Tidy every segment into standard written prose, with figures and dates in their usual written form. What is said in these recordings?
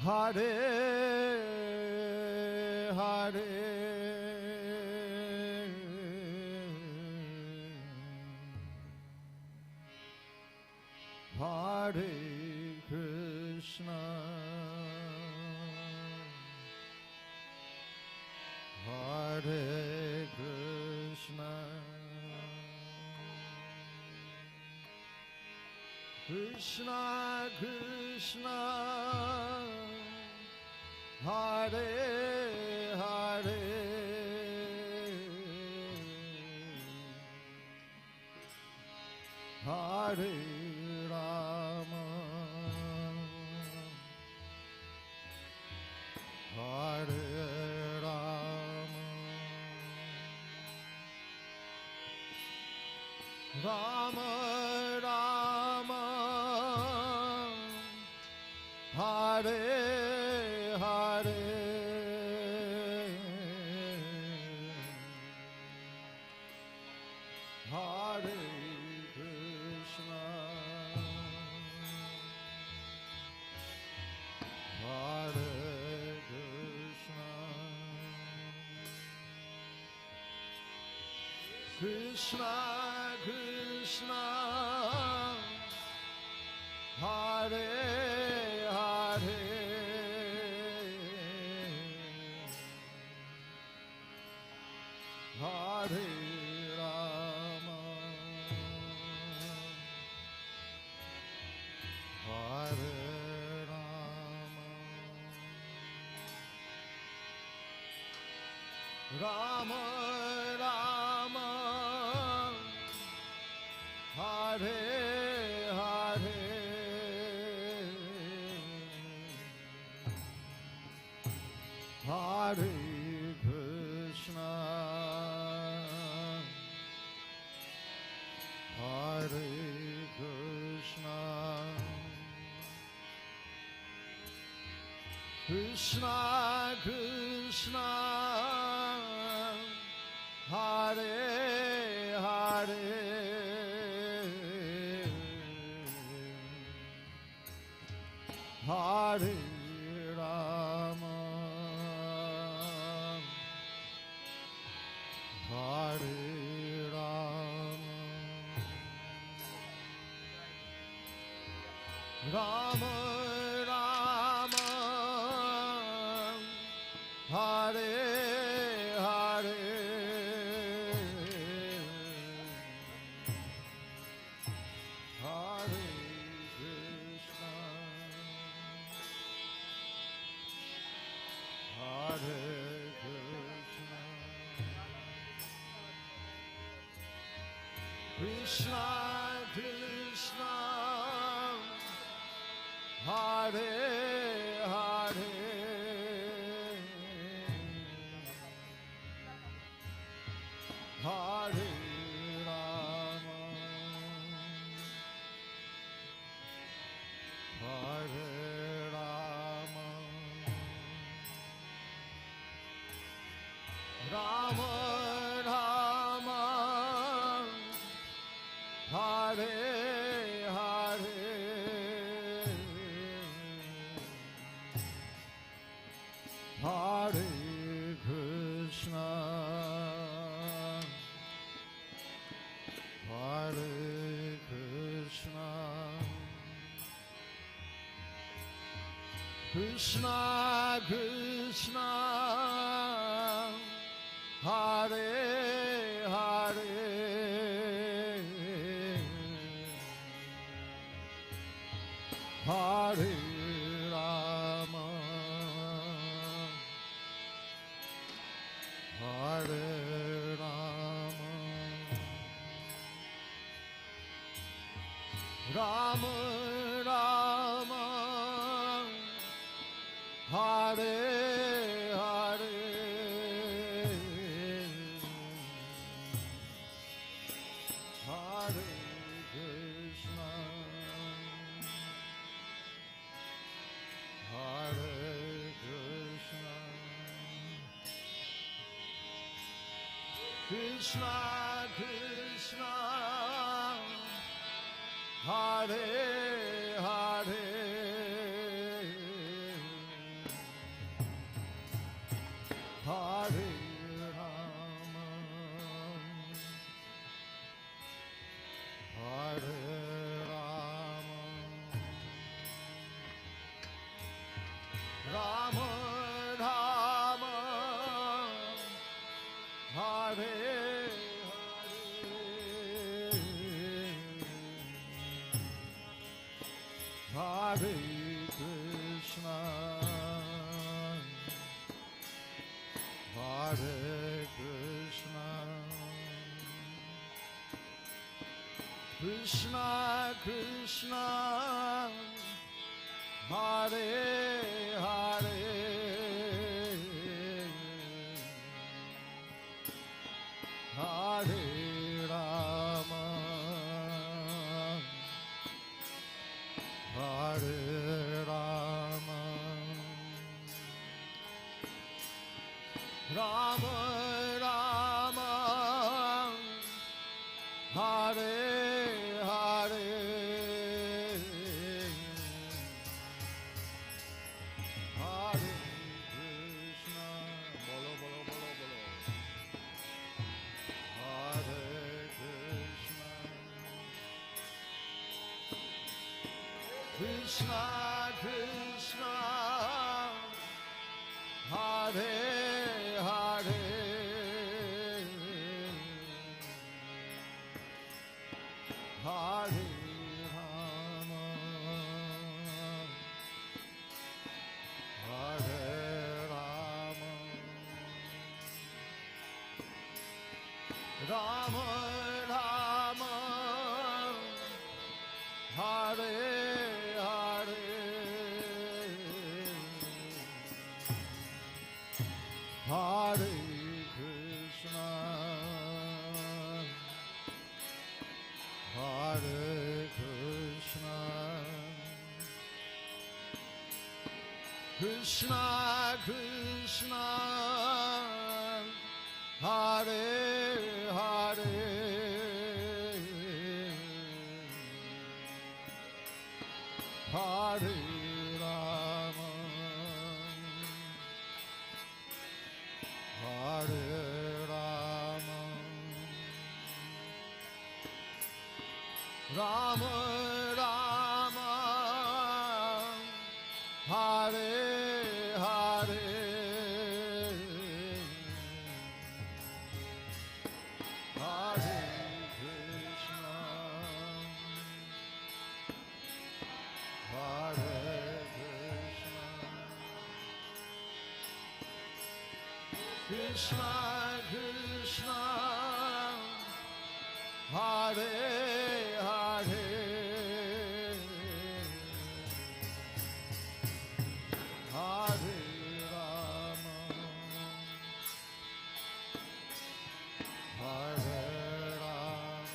Hare Hare Hare Krishna Hare Krishna Krishna Krishna Hare Hare Hare Rama Hare Rama Rama Rama Hare Hare Hare Krishna Hare Krishna Krishna Krishna Hare Hare Hare Rama Hare Rama Rama Rama Hare Hare Hare Krishna Hare Krishna Krishna Krishna Hare Hare Hare Rama Hare Rama Rama Rama Hare Hare Hare Krishna Hare Krishna Krishna Krishna Hare Hare Hare Rama Hare Rama Rama Rama Hare Hare Hare Krishna Hare Krishna Krishna Krishna Hare Hare Hare Rama Hare Rama Rama Rama Hare Hare Hare Krishna Hare Krishna Krishna Krishna Hare Hare Hare Krishna, Hare Krishna, Krishna Krishna, Hare Hare, Hare Rama, Hare Rama, Rama Rama, Hare Hare, Hare Krishna, bolo bolo bolo bolo, Hare Krishna, Krishna Krishna, Hare Hare, Hare Rama, Hare Rama, Rama Rama, Hare Hare, Hare Krishna, Hare Krishna, Krishna Krishna, Hare Hare, Hare Rama, Hare Rama, Rama Rama, Hare Hare, Hare Krishna, Hare Krishna, Krishna Krishna, Hare Hare, Hare Rama, Hare Rama,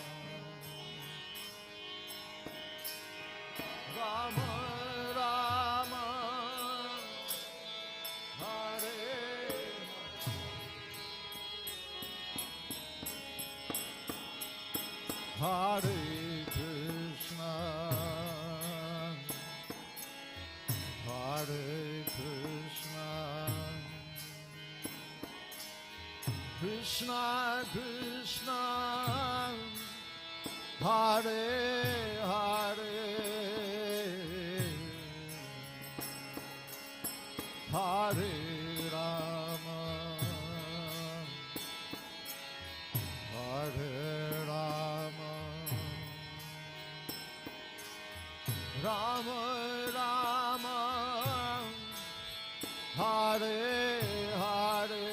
Rama Rama, Hare Hare Krishna, Hare Krishna, Krishna Krishna, Hare Hare, Hare Rama, Hare Rama, Rama Rama, Hare Hare,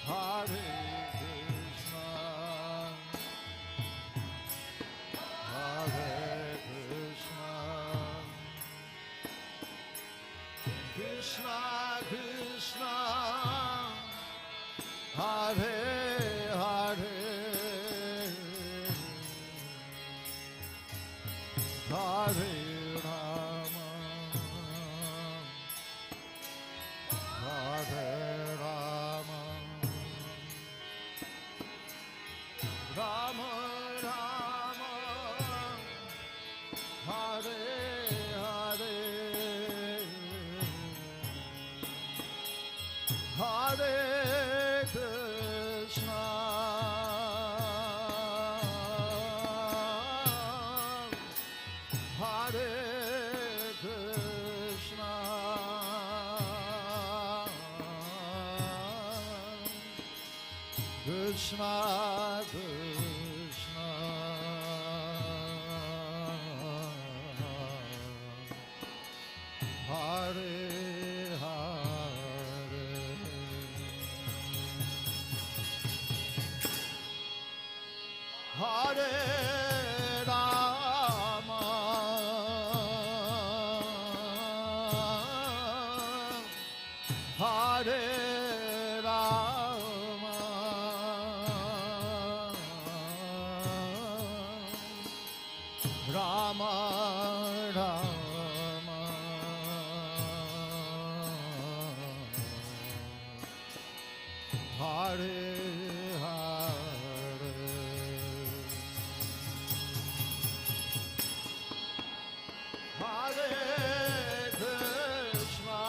Hare Krishna, Hare Krishna, Krishna Krishna, Hare Hare, Hare Rama, Hare Rama, Rama Rama, Hare Hare, Hare Krishna, Hare Krishna, Krishna Krishna, Rama Rama Hare Hare Hare Krishna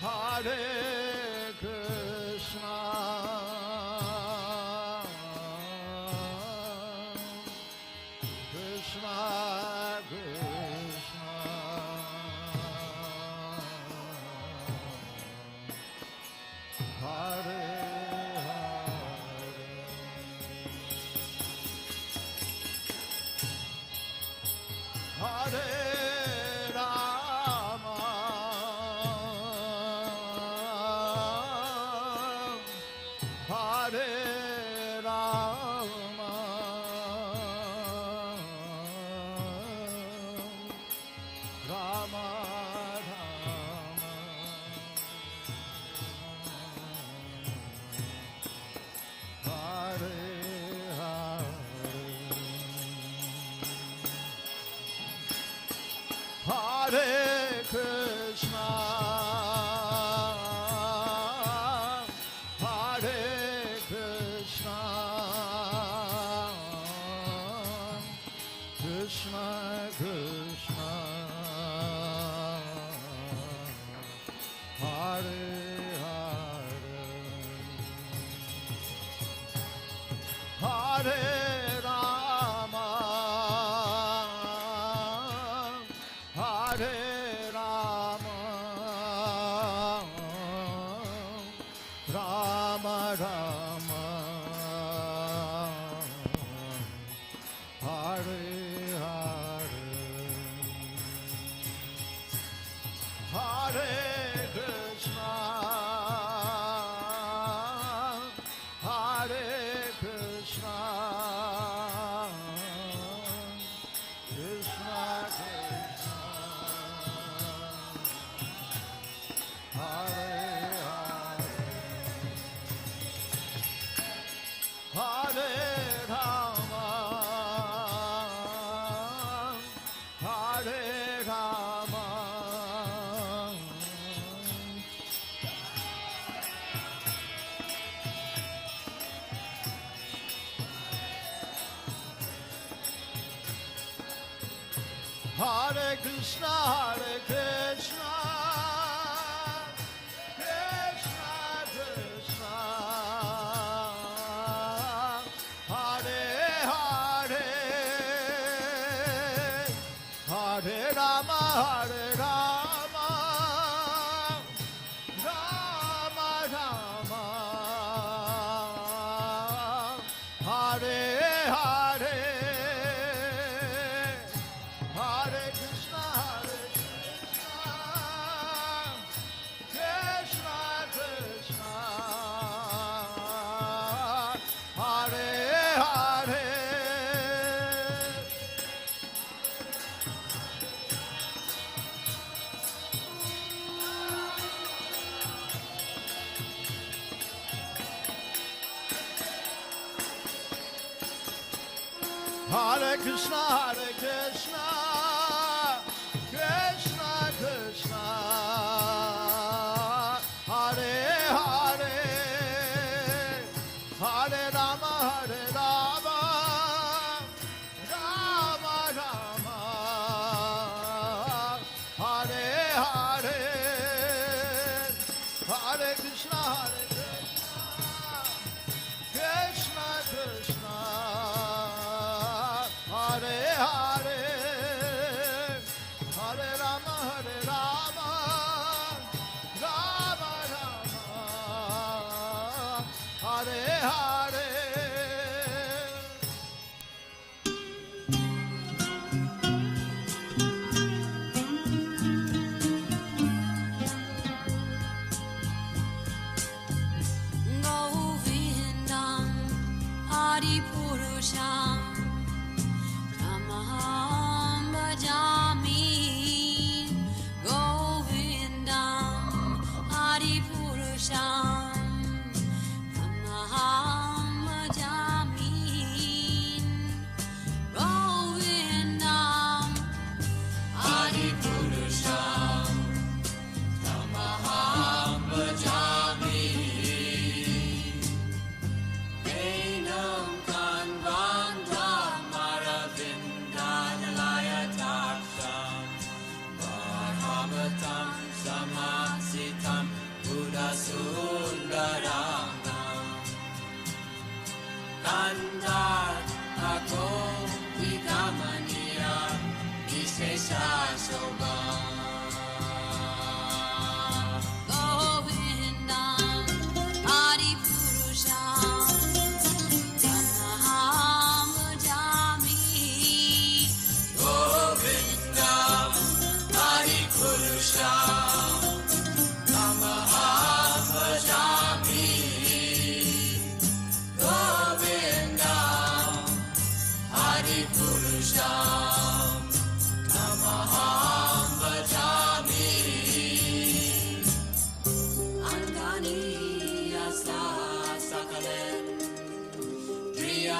Hare Krishna Krishna Krishna Hare Hare Rama Hare Rama Rama Rama Hare Hare Krishna Hare Krishna Krishna Krishna Hare Hare Hare Rama Hare Rama Rama Rama Hare Hare Hare Krishna Hare Krishna Krishna Krishna Hare Hare Rama Hare Rama Hare Krishna Hare Krishna Krishna Krishna Hare Hare Hare Rama Hare Rama Rama Rama Hare Hare Hare Krishna Hare Krishna Krishna Krishna Hare Hare Hare Krishna Hare Krishna Krishna Krishna Hare Hare Hare Rama Hare Rama Rama Rama Hare Hare Hare Krishna Hare Krishna Krishna Hare Hare Hare Rama Hare Rama Rama Rama Hare Hare Govindam Adipurusham Tamaham Bhajami Govindam Adipurusham Tamaham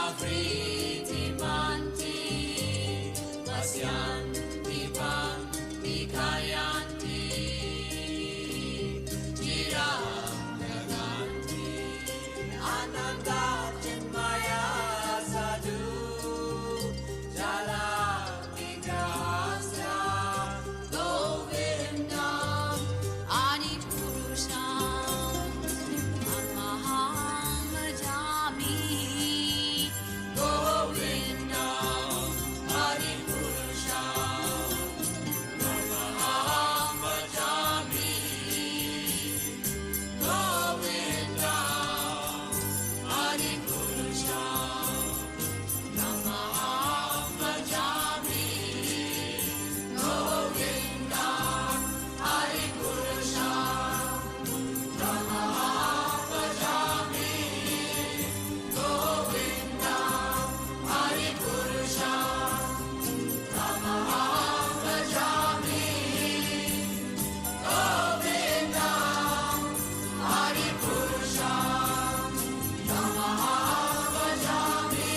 Avritimante Vasyanti Bhakti Kayanti Chiraganti Ananda Chinmaya Sadhu Jala Vigrahasya Govindam Adi Purusham Amaham Bhajami Govindam Adi Purusham Amaham Bhajami Govindam Adi Purusham Amaham Bhajami Govindam Adi Purusham Amaham Bhajami Govindam Adi Purusham Amaham Bhajami Govindam Adi Purusham Amaham Bhajami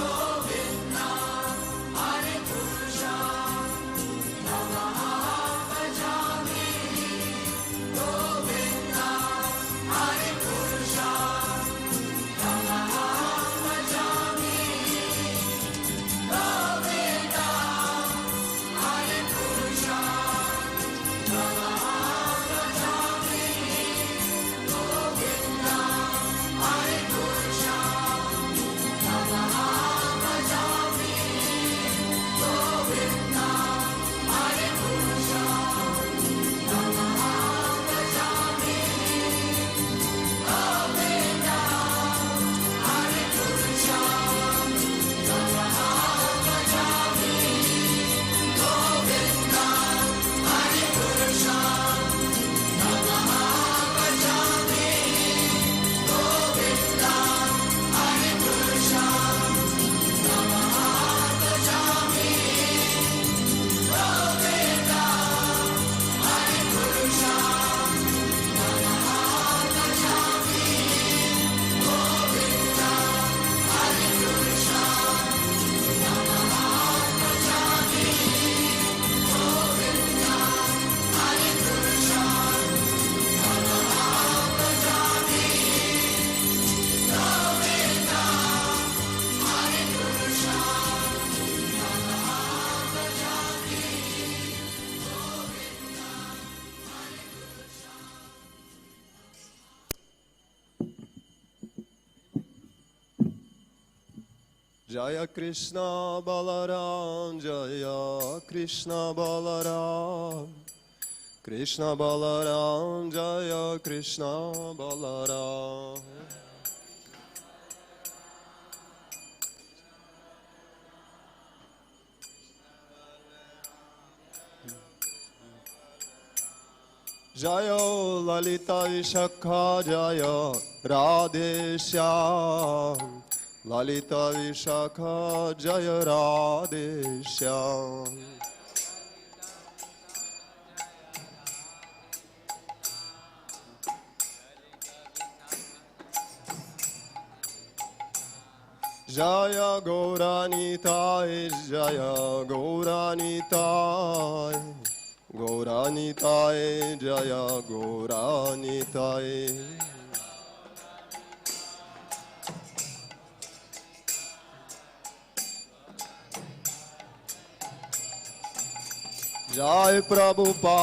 Govindam Adi Purusham Amaham Bhajami Govindam Adi Purusham Amaham Bhajami Govindam Adi Purusham Amaham Bhajami Govindam Adi Purusham Amaham Bhajami Govindam Adi Purusham Amaham Bhajami Govindam Adi Purusham Amaham Bhajami Govindam Adi Purusham Amaham Bhajami Govindam Adi Purusham Amaham Bhajami Govindam Adi Purusham Amaham Bhajami Govindam Adi Purusham Amaham Bhajami Govindam Adi Purusham Amaham Bhajami Govindam Adi Jaya Krishna Balaram, Jaya Krishna Balaram, Krishna Balaram, Jaya Krishna Balaram. Jaya Lalita Vishakha, Jaya Radhe Shyam, Lalita Vishakha, Jaya Radhe Shyam. Jaya Gauranitai, Jaya Gauranitai, Gauranitai, Jaya Gauranitai. Jai Prabhupada,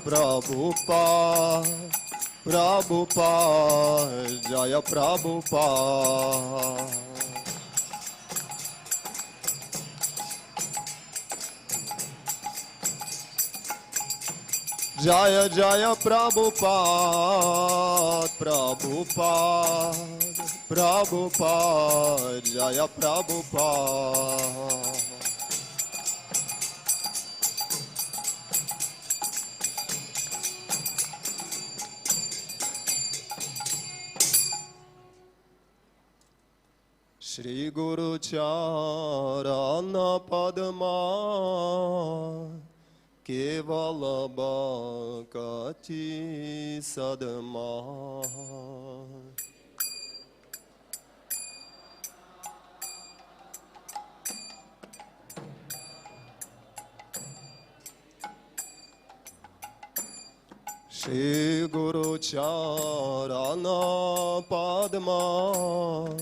Prabhupada, Prabhupada, Jaya Prabhupada. Jaya Jaya Prabhupada, Prabhupada, Prabhupada, Jaya Prabhupada. Shri Guru Charana Padma Kevala Bhakti Sadma Shri Guru Charana Padma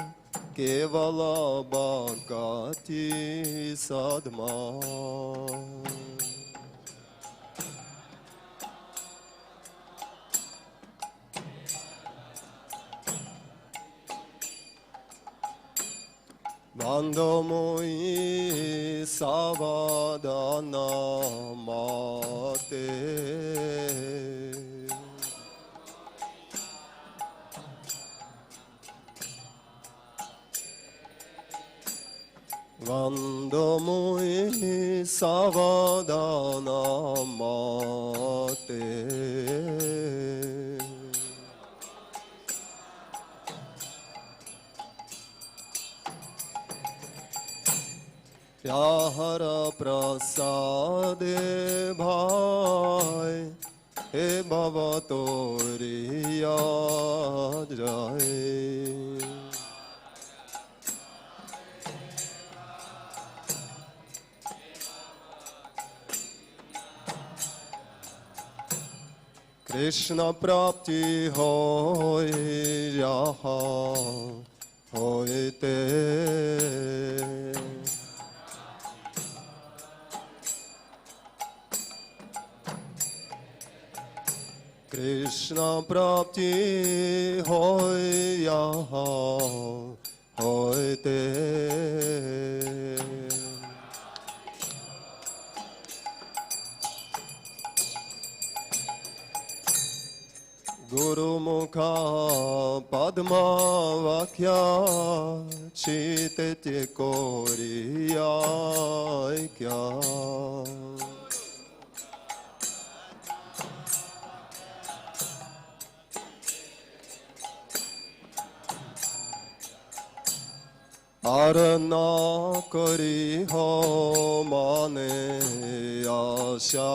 Kevala Bhakti Sadma Bando Mui Savadana Mate Bando Mui Savadana Mate Yahara Prasade Bhai He Bhavatoriya Jai Krishna Prapti Hoy Yaha Hoyte Krishna Prapti Hoy Yaha Hoyte Guru Mukha Padma Vakya Chitete Koriya Kya Arana Kori Ho Mane Asha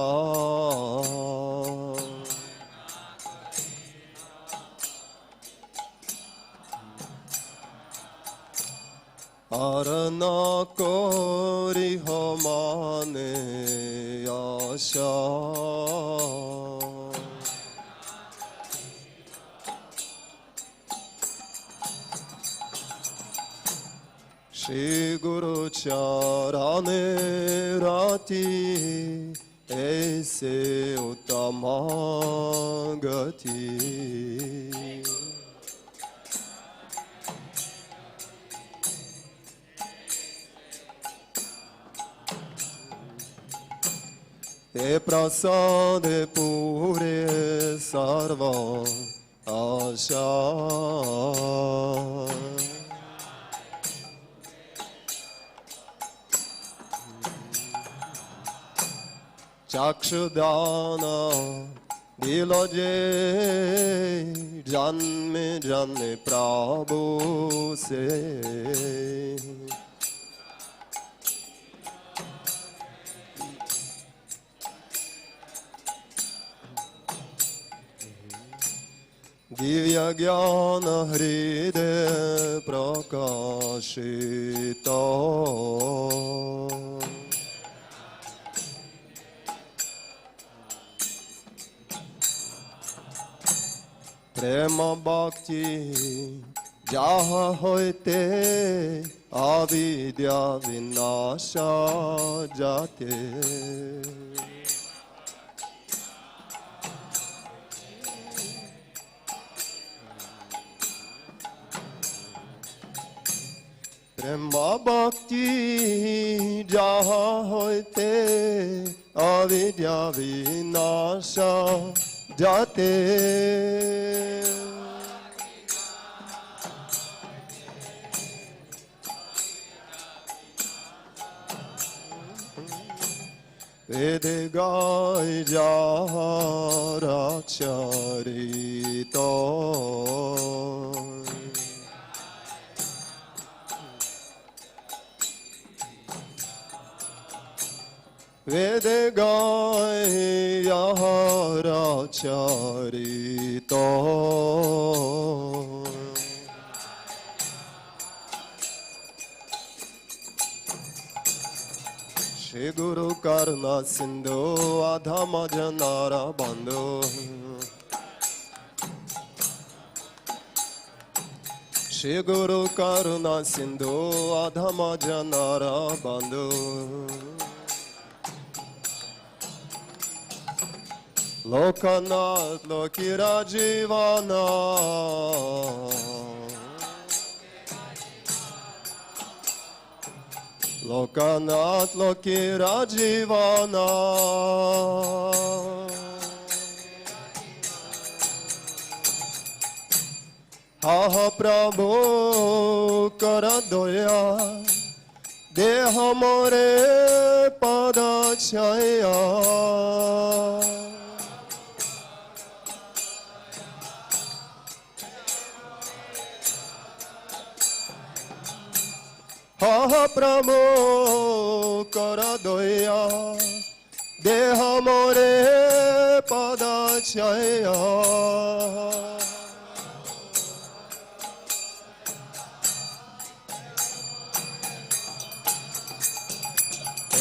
Arana Kori Ho Mane Asha Shri Guru Charane Arati Aise Uttama Gati Te prasade pure sarva asha Chakshudana diloje janme janme prabhu se Divya Jnana Hriday Prakashita Prema Bhakti Jaha Hoite Avidya Vinasha Jate Prema Bhakti Jaha Hoite Avidya Vinasha Jate Vede Gai Jahara Charito Vede Gai Jahara Charito Shri Guru Karna Sindhu Adhama Janara Bandhu Shri Guru Karuna Sindhu Adhama Janara Bandhu Lokanath Lokira Jivana Lokanath Lokira Jivana Aha Prabhu Karadoya Deha More Padachaya Aha Prabhu Karadoya Deha More Padachaya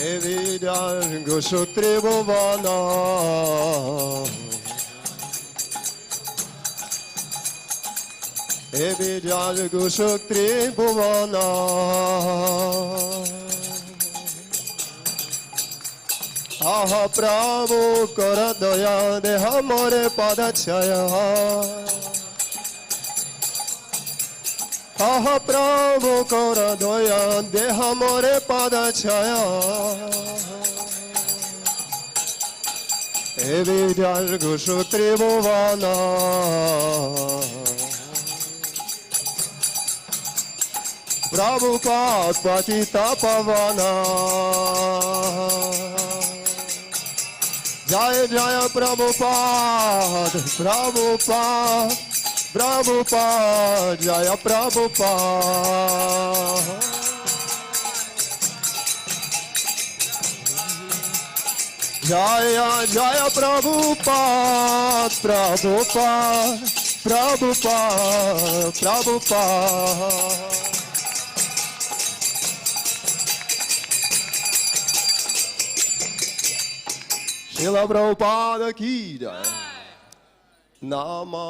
Evidar Gushutri Bhuvana Evidar Gushutri Bhuvana Aha Prabhu Karadaya Deha More Padachaya Aha Prabhu Karadoya Deha More Padachaya Evidar Gushutri Bhuvana Prabhupada Patita Pavana Jaya Jaya Prabhupada Prabhupada Prabhupada, Jaya Prabhupada. Jaya Jaya Prabhupada, Prabhupada, Prabhupada, Prabhupada. Srila Prabhupada ki jai. Namo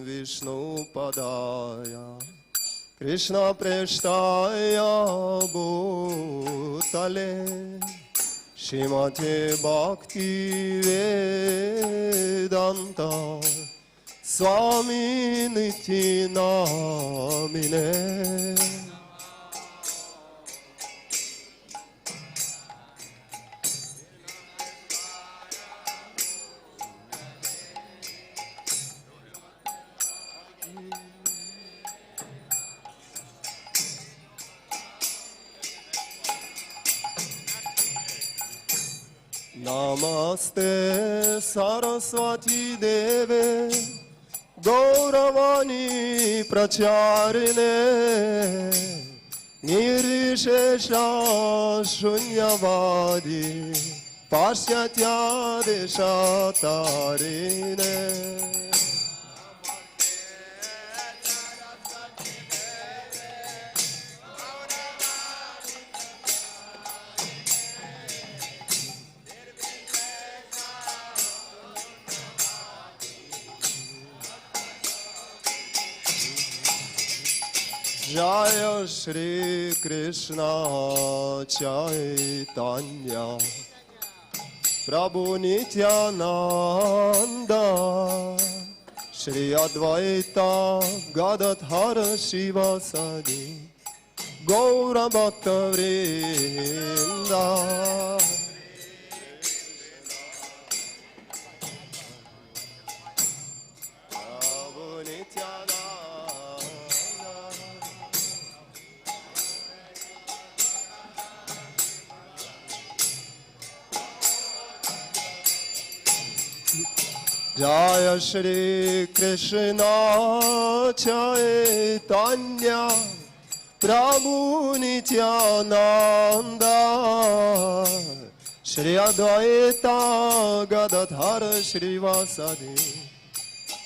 Vishnu Padaya Krishna Preshtaya Bhutale Shrimate Bhakti Vedanta Swami Niti Namine Namaste Saraswati Deve Gauravani Pracharine Nirishesha Shunyavadi Pashyatya Deshatarine Jaya Shri Krishna Chaitanya Prabhu Nityananda Shri Advaita Gadadhara Shivasadi Gaura Bhakta Vrinda Jaya Shri Krishna Chaitanya Prabhu Nityananda Shri Advaita Gadadhara Shrivasadi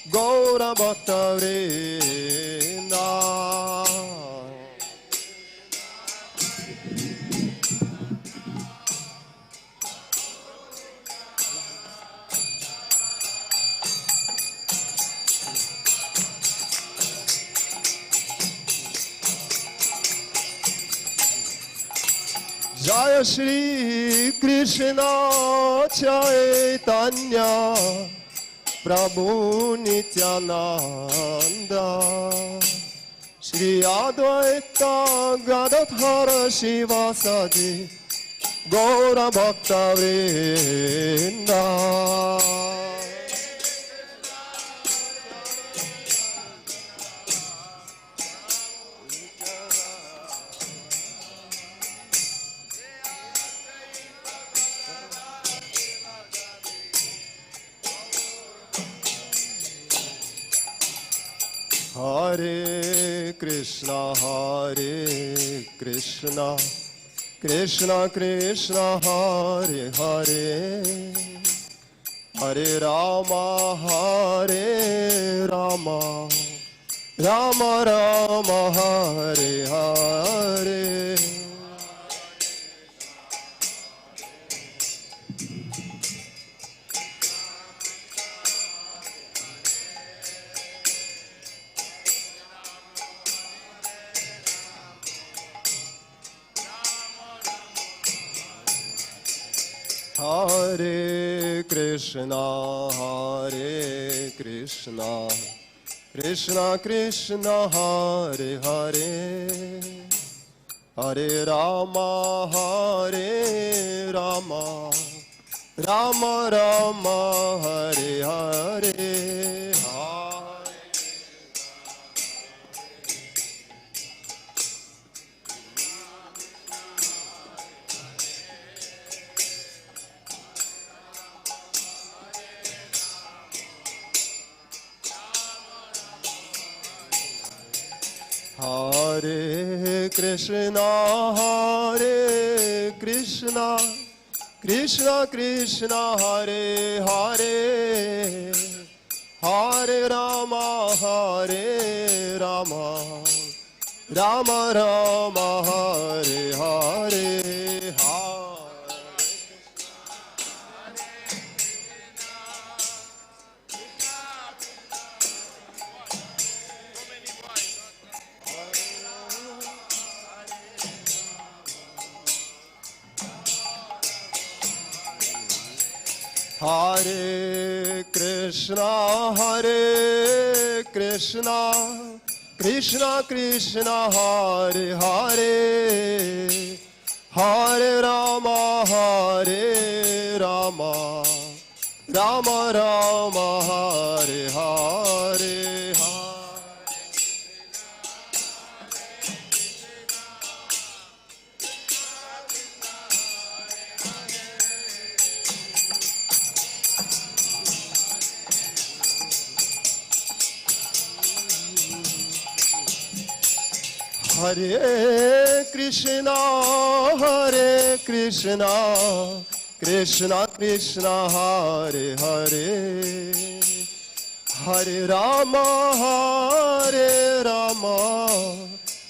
Gaura Bhakta Vrinda Jaya Shri Krishna Chaitanya Prabhu Nityananda Shri Advaita Gadadhara Shivasadi Gaura Bhakta Vrinda Hare Krishna, Krishna Krishna, Hare Hare, Hare Rama, Hare Rama, Rama Rama, Hare Hare. Hare Krishna, Krishna Krishna, Hare Hare, Hare Rama, Hare Rama, Rama Rama, Hare Hare. Hare Krishna, Krishna Krishna, Hare Hare, Hare Rama, Hare Rama, Rama Rama, Hare Hare. Hare Krishna, Krishna Krishna, Hare Hare, Hare Rama, Hare Rama, Rama Rama, Hare Hare. Hare Krishna, Krishna Krishna, Hare Hare, Hare Rama, Hare Rama,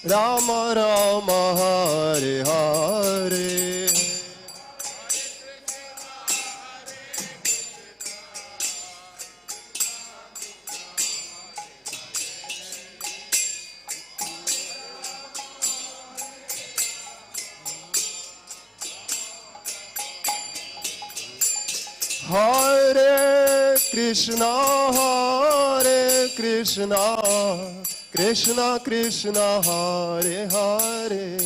Rama Rama, Hare Hare. Hare Krishna, Krishna Krishna, Hare Hare,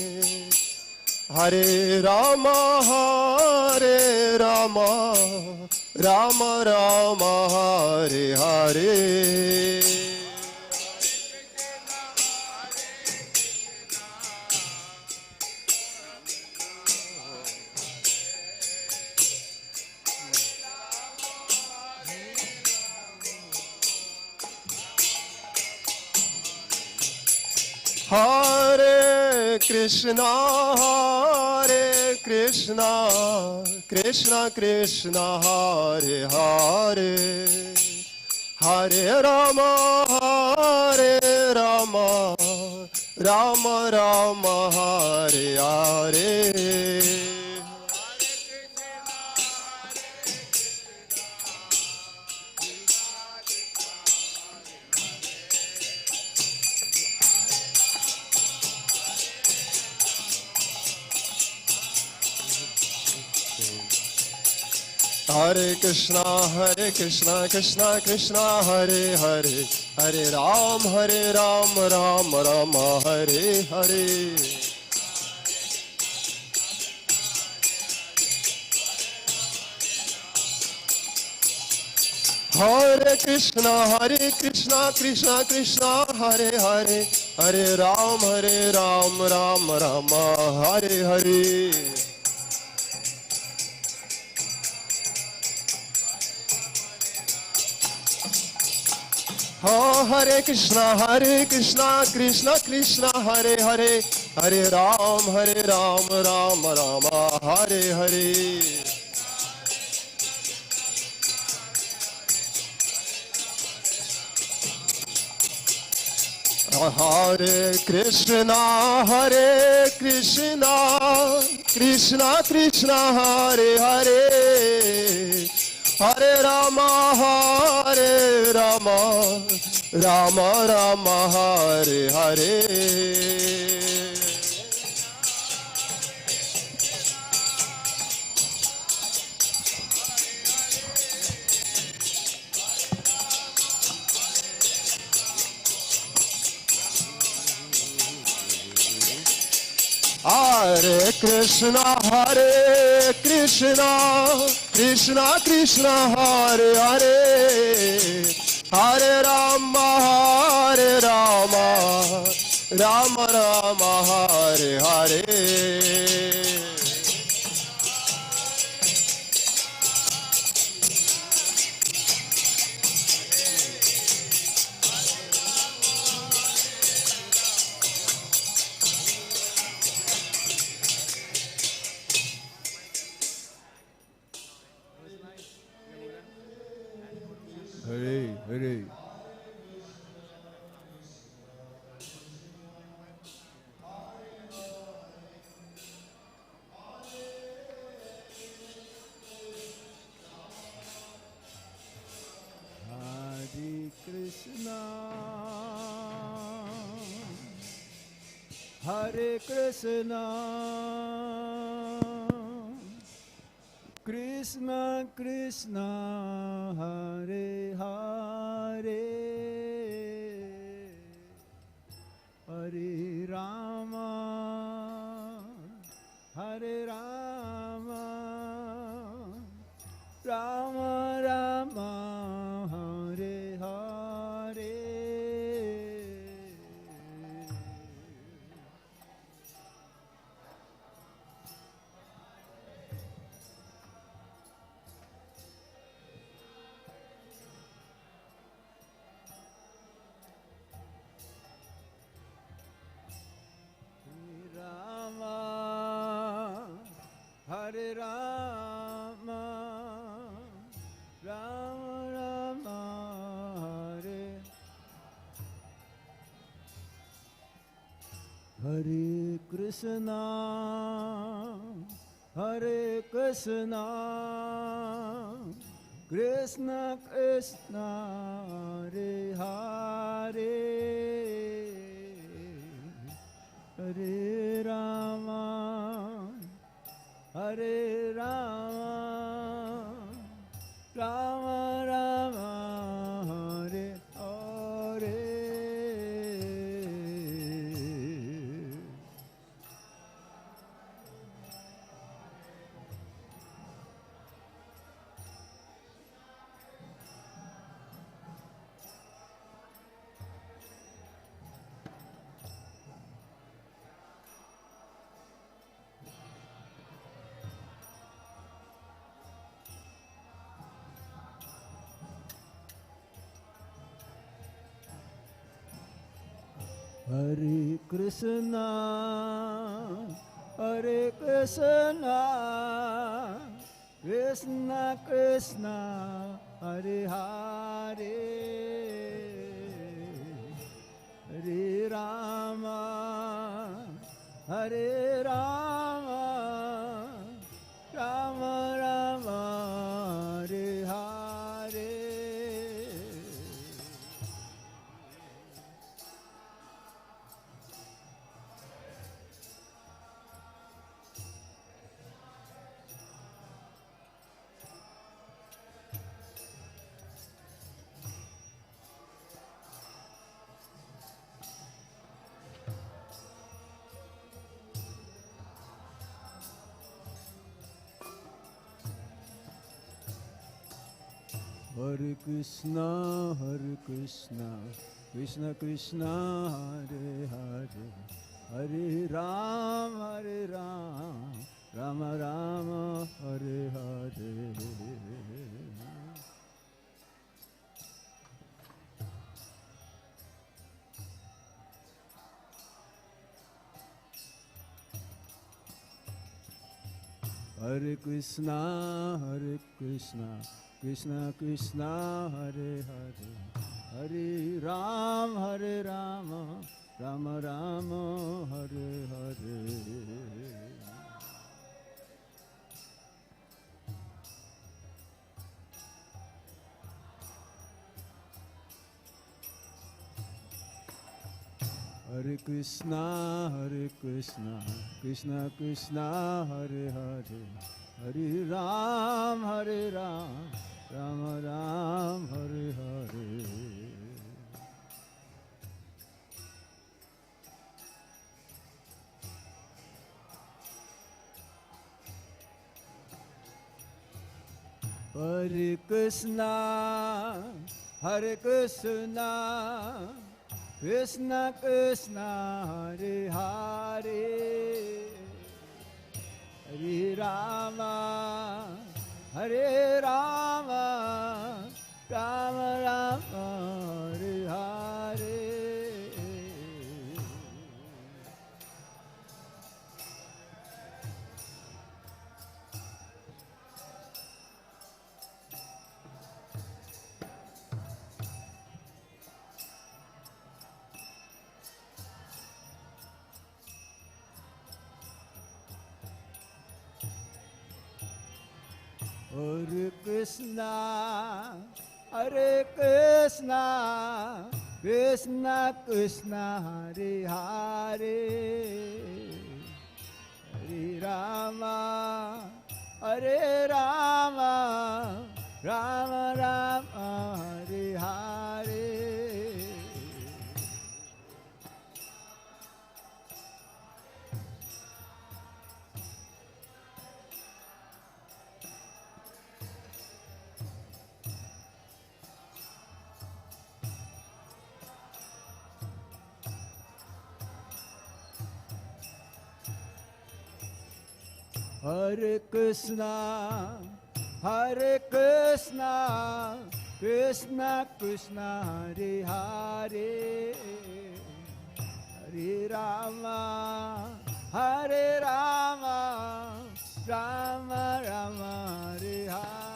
Hare Rama, Hare Rama, Rama Rama, Hare Hare. Hare Krishna, Krishna Krishna, Hare Hare, Hare Rama, Hare Rama, Rama Rama, Hare Hare. Hare Krishna Krishna Krishna Hare Hare Hare Ram Ram Rama Hare Hare Hare Krishna Krishna Krishna Hare Hare Hare Ram Ram Rama Hare Hare Hare Krishna Krishna Krishna Hare Hare Hare Ram Ram Rama Hare Hare Hare Krishna Krishna Krishna Hare Hare Hare Rama Rama Rama Hare Hare Hare Krishna Krishna Krishna Hare Hare Hare Rama Rama Rama Hare Hare Hare Hare. Hare Krishna Krishna Krishna Hare Hare Hare Rama Rama Rama Hare Hare Hare Rama Rama Rama Hare Hare Krishna Krishna Krishna Hare Hare Hare Rama Rama Rama Hare Hare Hare Krishna Krishna Krishna Hare Hare Hare Rama Rama Rama Hare Hare Hare Krishna, Krishna Krishna, Hare Hare, Hare Ram, Rama Rama, Hare Hare. Hare Krishna, Krishna Krishna, Hare Hare, Hare Ram, Rama Rama, Hare Hare. Hare Krishna, Krishna Krishna, Hare Hare, Hare Ram, Rama Ram, Hare Hare. Hare Krishna, Krishna Krishna, Hare Hare, Hare Rama, Rama Rama, Hare Hare. Hare Krishna, Krishna Krishna, Hare Hare, Hare Rama, Rama Rama, Hare Hare. Hare Krishna, Krishna Krishna, Hare Hare, Hare Rama, Rama Rama, Hare Hare.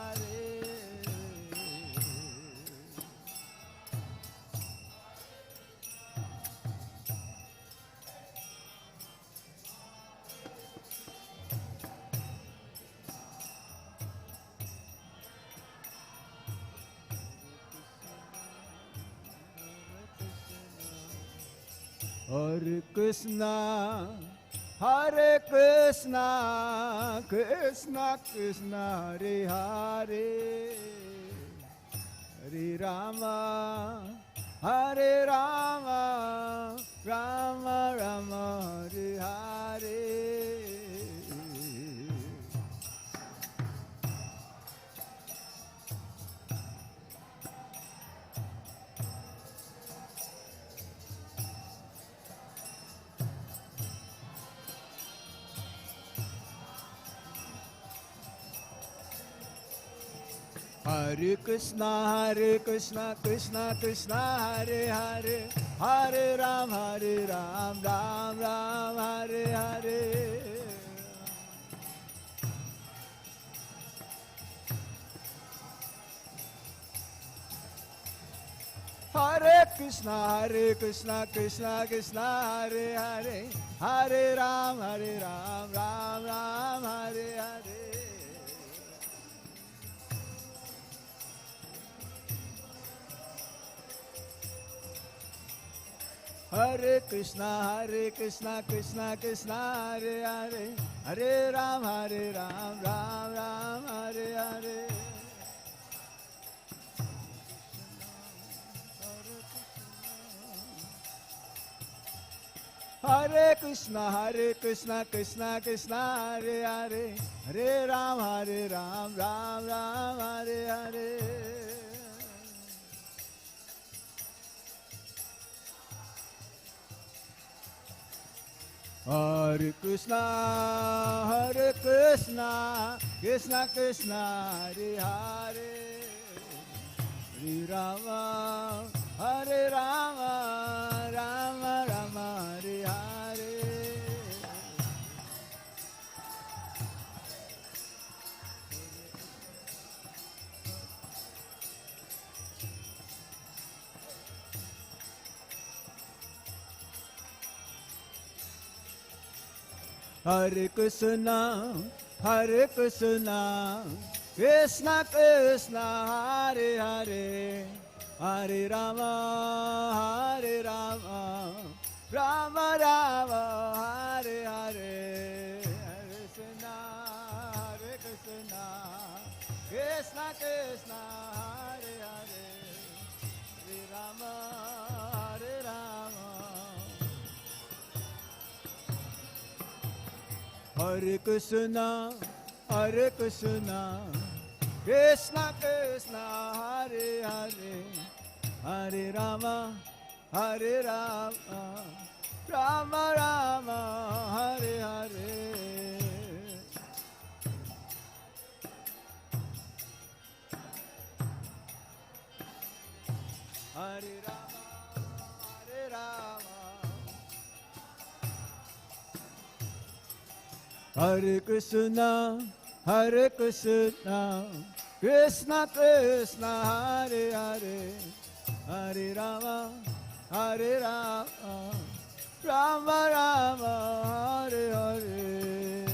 Hare Krishna, Krishna Krishna, Hare Hare, Hare Rama, Rama Rama, Hare Hare. Hare Krishna, Krishna Krishna, Hare Hare, Hare Ram, Ram Ram, Hare Hare. Hare Krishna, Krishna Krishna, Hare Hare, Hare Ram, Ram Ram, Hare Hare. Hare Krishna, Krishna Krishna, Hare Hare, Hare Ram, Ram Ram, Hare Hare. Hare Krishna, Krishna Krishna, Hare Hare, Hare Ram, Ram Ram, Hare Hare. Hare Krishna, Hare Krishna, Krishna Krishna, Hare Hare, Hare Rama, Hare Rama, Rama Rama, Hare Hare. Hare Krishna, Hare Krishna, Krishna Krishna, Hare Hare, Hare Rama, Hare Rama, Rama Rama, Hare Hare, Hare Krishna, Hare Krishna, Krishna Krishna, Hare Hare, Hare Rama, Hare Rama. Hare Krishna, Hare Krishna, Krishna Krishna, Hare Hare, Hare Rama, Hare Rama, Rama Rama, Hare Hare. Hare Rama, Hare Rama. Hare Krishna, Hare Krishna, Krishna Krishna, Hare Hare, Hare Rama, Hare Rama, Rama Rama, Hare Hare.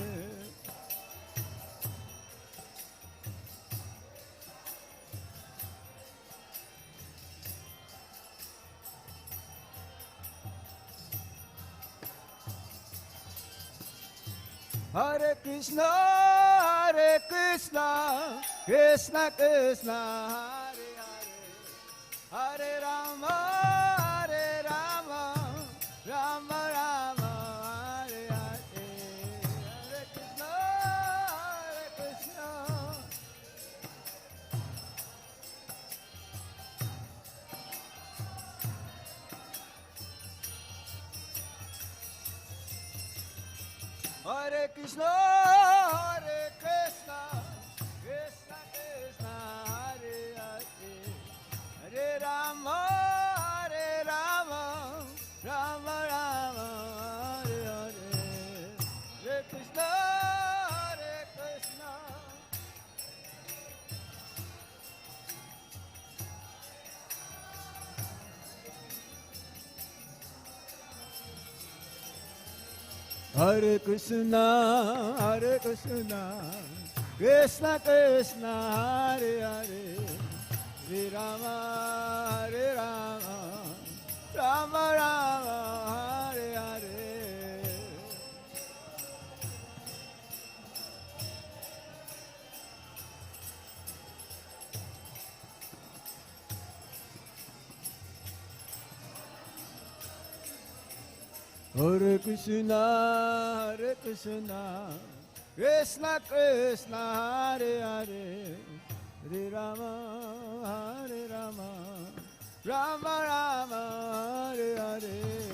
Hare Krishna, Hare Krishna, Krishna Krishna, Hare Hare, Hare Rama, Hare Rama, Rama Rama, Hare Hare, Hare Krishna, Hare Krishna. Hare Krishna, Hare Krishna, Krishna Krishna, Hare Hare, Hare Rama, Hare Rama, Rama Rama, Hare Hare, Hare Krishna, Hare Krishna. Hare Krishna, Hare Krishna, Krishna Krishna, Hare Hare, Hare Rama, Hare Rama, Rama Rama, Hare Hare. Hare Krishna, Hare Krishna, Krishna Krishna, Hare Hare, Hare Rama, Hare Rama, Rama Rama, Hare Hare.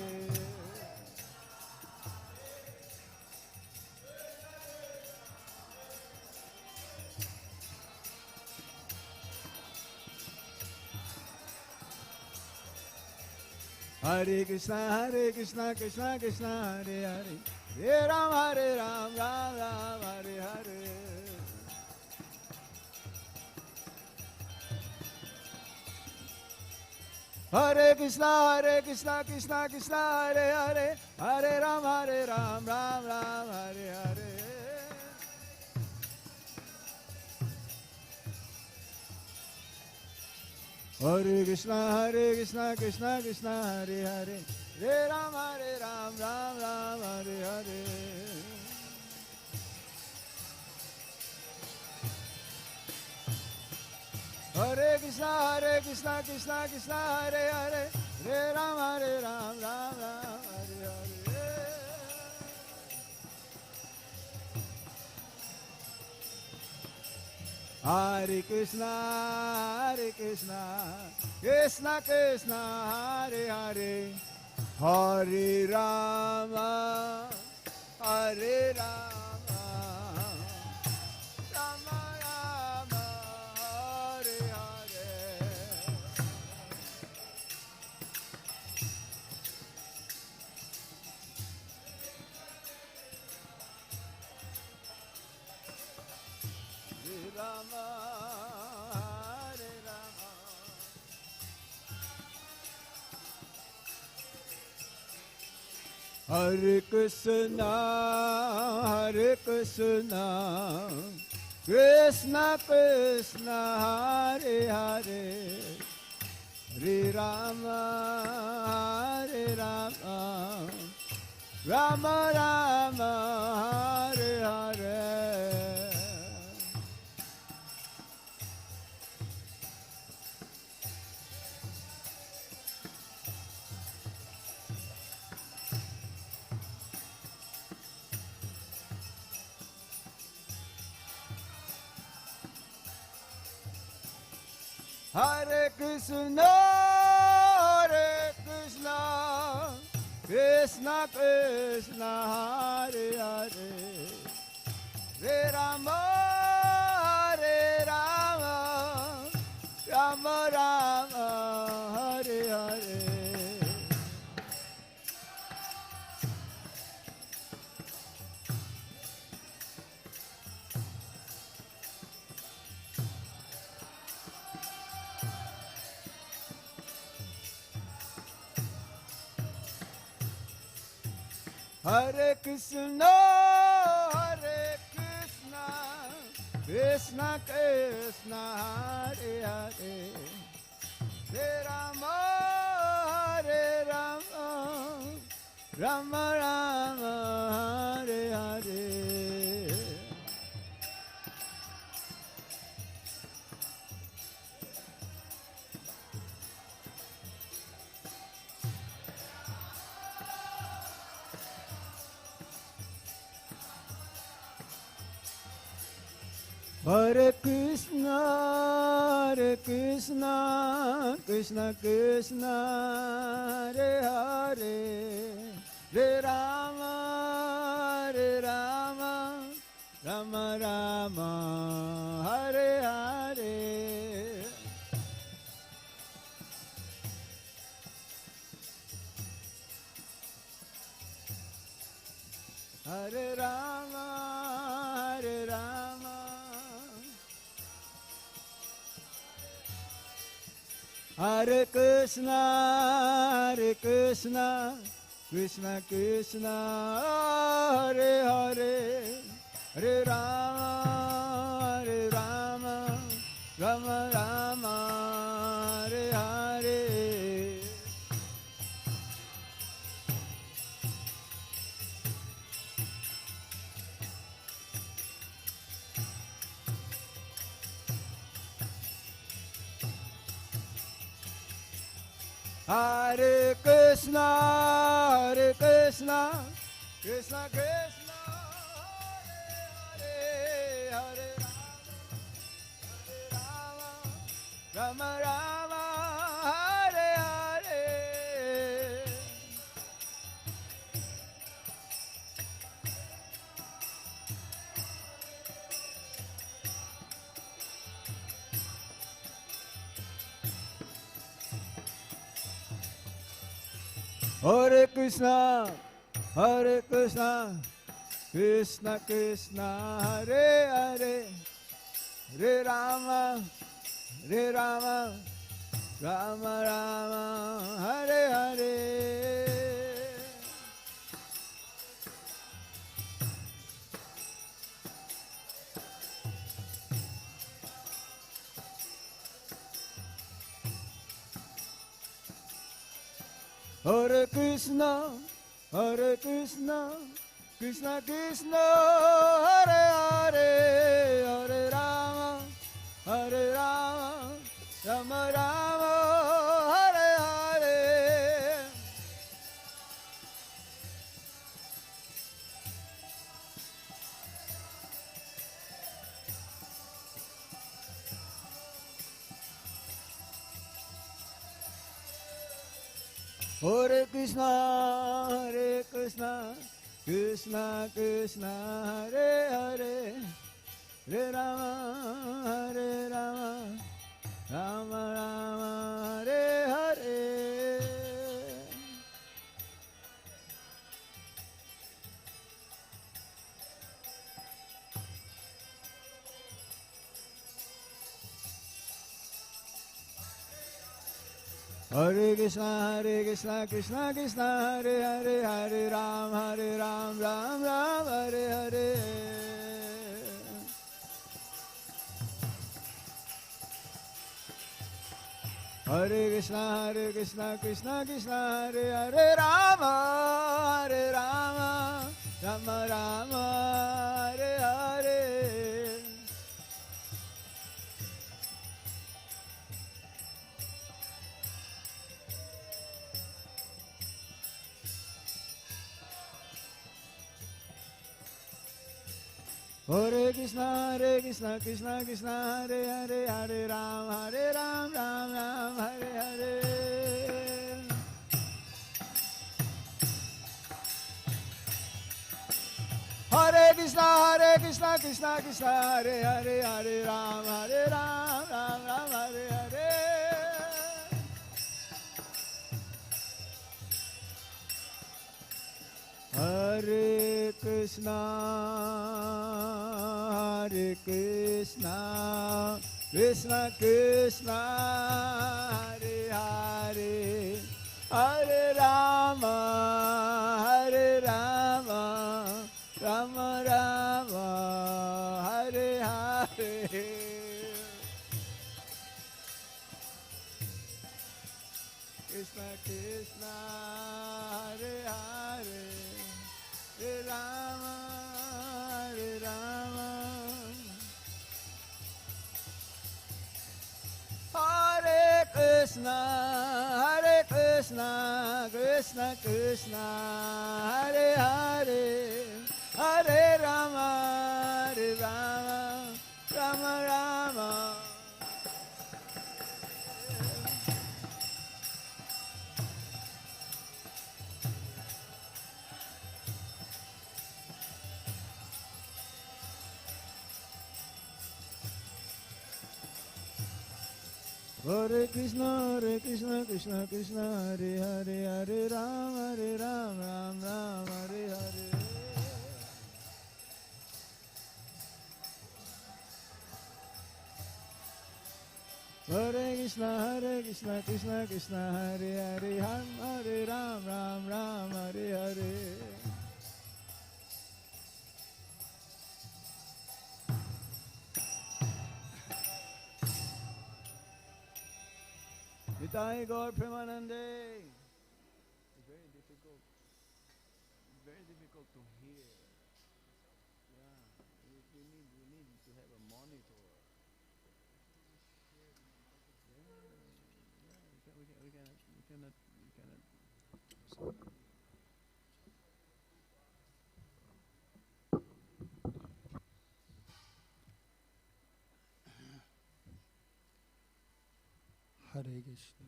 Hare Krishna, Hare Krishna, Krishna Krishna, Hare Hare, Hare Ram, Ram Ram, Hare Hare. Hare Krishna, Krishna Krishna, Hare Hare, Hare Ram, Ram Ram, Hare Hare. Hare Krishna, Krishna Krishna, Hare Hare, Hare Ram, Ram Ram, Hare Hare. Hare Krishna, Krishna Krishna, Hare Hare, Hare Ram, Ram Ram, Hare Hare. Hare Krishna, Krishna Krishna, Hare Hare, Hare Rama, Hare Rama, Rama Rama, Hare Hare. Hare Rama, Hare Rama. Hare Krishna, Hare Krishna, Krishna Krishna, Hare Hare, Hare Rama, Hare Rama, Rama Rama, Hare Hare. Hare Krishna, Hare Krishna, Krishna Krishna, Hare Hare, Hare Rama, Hare Rama, Rama Rama, Hare Hare. Hare Krishna, Hare Krishna, Krishna Krishna, Hare Hare, Hare Rama, Hare Rama, Rama Rama, Hare Hare. Hare Krishna, Hare Krishna, Krishna Krishna, Hare Hare, Hare Rama, Hare Rama, Rama Rama, Hare Hare. Hare Rama, Hare Rama, Hare Krishna, Hare Krishna, Krishna Krishna, Hare Hare, Hare Rama, Hare Rama, Rama Rama, Hare Hare. Hare Krishna, Hare Krishna, Krishna Krishna, Hare Hare, Hare Rama, Rama Rama, Hare Hare. Hare Krishna, Hare Krishna, Krishna Krishna, Hare Hare, Hare Rama, Hare Rama, Rama Rama, Hare Hare. Hare Krishna, Hare Krishna, Krishna Krishna, Hare Hare, Hare Rama, Hare Rama, Rama Rama, Hare Hare. Hare Krishna, Hare Krishna, Krishna Krishna Hare Hare Hare Rama Hare Rama Rama Rama Hare Hare Hare Krishna Krishna Krishna Hare Hare Hare Ram Ram Ram Hare Hare Hare Krishna Krishna Krishna Hare Hare Rama Rama Rama Hare Hare Hare Krishna Krishna Krishna Hare Hare Hare Ram Ram Ram Hare Hare Hare Krishna Krishna Krishna Hare Hare Hare Ram Ram Hare Hare Hare Krishna Krishna Krishna Hare Hare Hare Rama Rama Rama Hare Hare Krishna Krishna Hare Hare Hare Rama Hare Krishna Krishna Krishna Hare Hare Hare Rama Rama Rama Hare Krishna Krishna Krishna Hare Hare Hare Ram Ram Hare Hare Hare Krishna Krishna Hare Hare Hare Ram Ram Hare Hare Nitai Gaur Premanande. It's very difficult to hear. Yeah, we need to have a monitor. We cannot. Hare Krishna.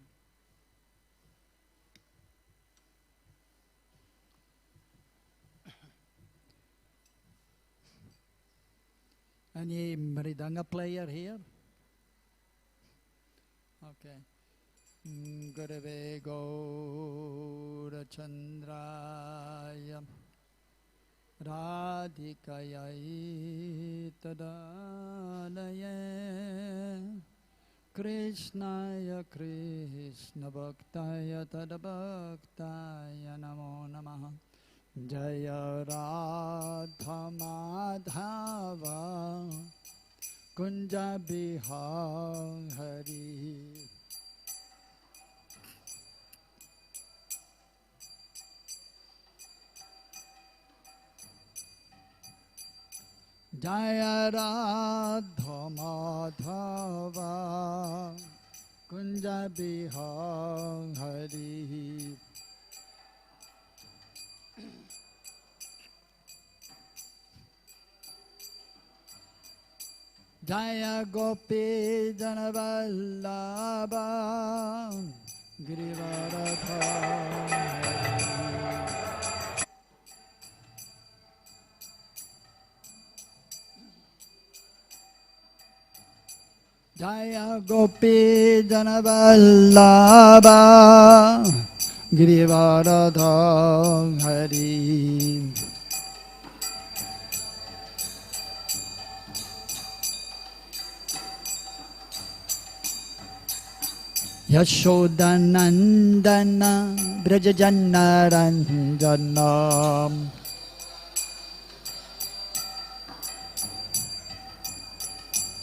Any Mridanga player here? Okay. Gurave Gaura Chandraya Radhikayai Tadalaya Krishnaya Krishna Bhaktaya Tadabhaktaya Namo Namaha Jaya Radha Madhava Kunja Bihari Jaya Radha Madhava Kunja Bihari Jaya Gopi Janavallabha Girivaradha Jaya Gopi Janavallabha Girivaradha Hari. Yashodanandana Brajajanaranjana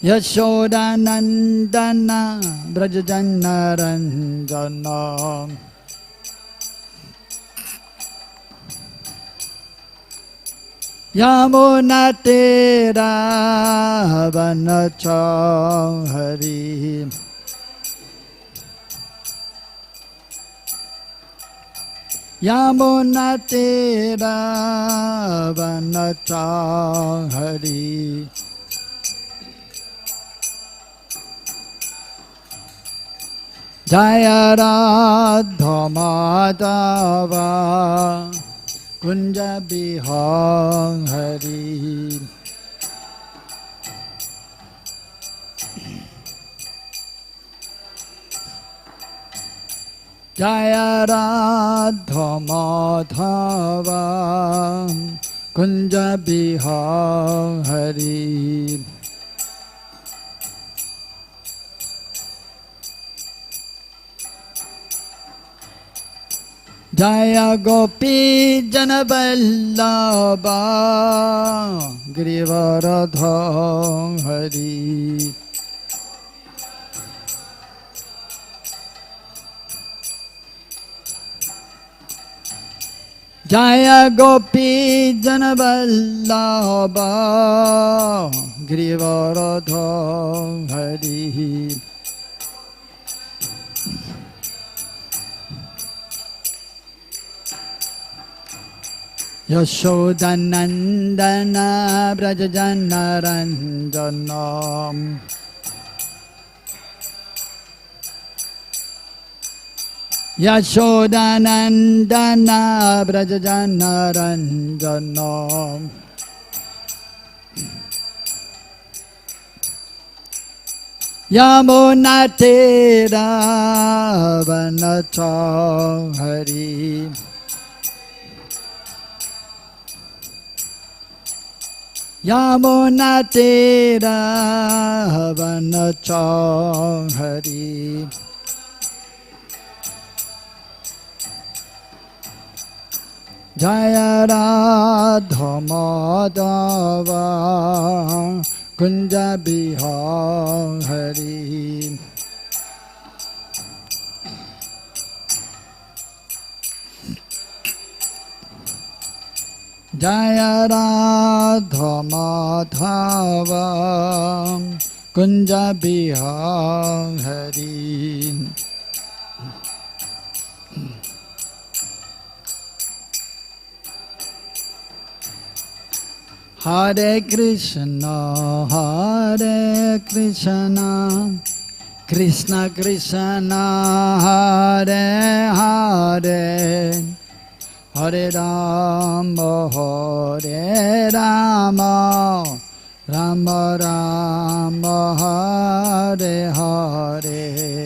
Yashodanandana Brajajanaranjana Yamunatera Vanachari. Yamunatera Vanachari. Jaya Radha Madhava Kunja Bihari. Jaya Radha Madhava Kunja Bihari. Jaya Gopi Janavallabha Girivaradha Hari. Jaya Gopi Janavallabha Girivaradha Hari. Yashodanandana Brajajanaranjana Yashodanandana Brajajanaranjana Yamunatera Vanachari. Yamunatera Vanachari. Jaya Radha Madhava Kunja Bihari. Jaya Radha Madhava Kunja Bihari. Hare Krishna, Hare Krishna, Krishna Krishna, Hare Hare, Hare Rama, Hare Rama, Rama Rama, Hare Hare.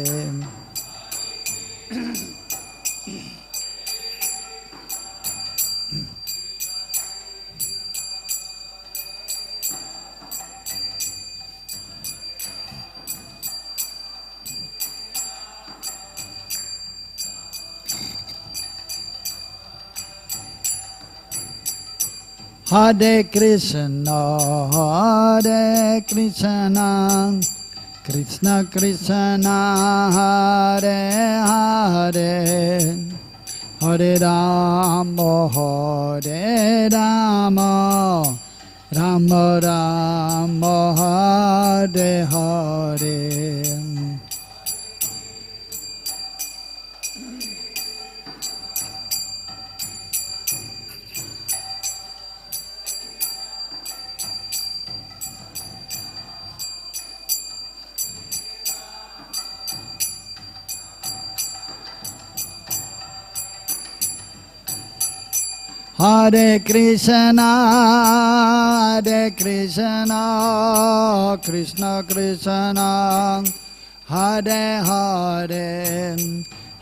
Hare Krishna, Hare Krishna, Krishna Krishna, Hare Hare, Hare Rama, Hare Rama, Rama Rama, Hare Hare. Hare Krishna, Krishna Krishna, Hare Hare,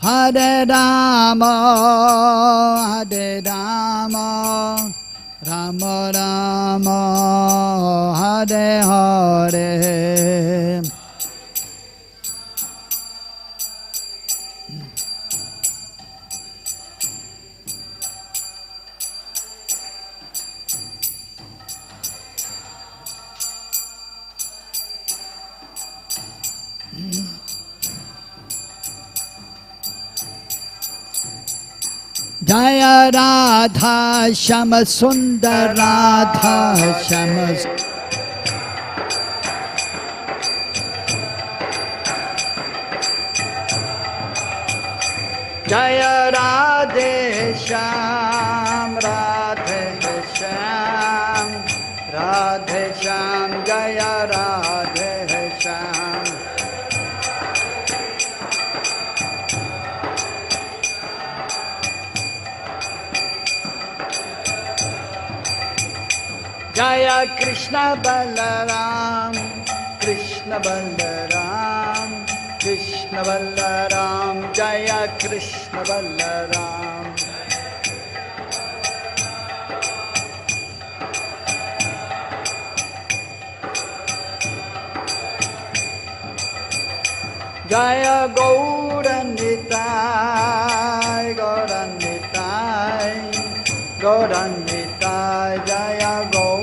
Hare Rama, Rama Rama, Hare Hare. Jaya Radha Shama Sundar Radha Shama Jaya Radhe Sham Radhe Sham Radhe Sham Jaya Radhe Sham Jaya Krishna Balaram, Krishna Balaram, Krishna Balaram, Jaya Krishna Balaram. Jaya Gauranitai, Gauranitai, Gauranitai, Jaya Gauranitai.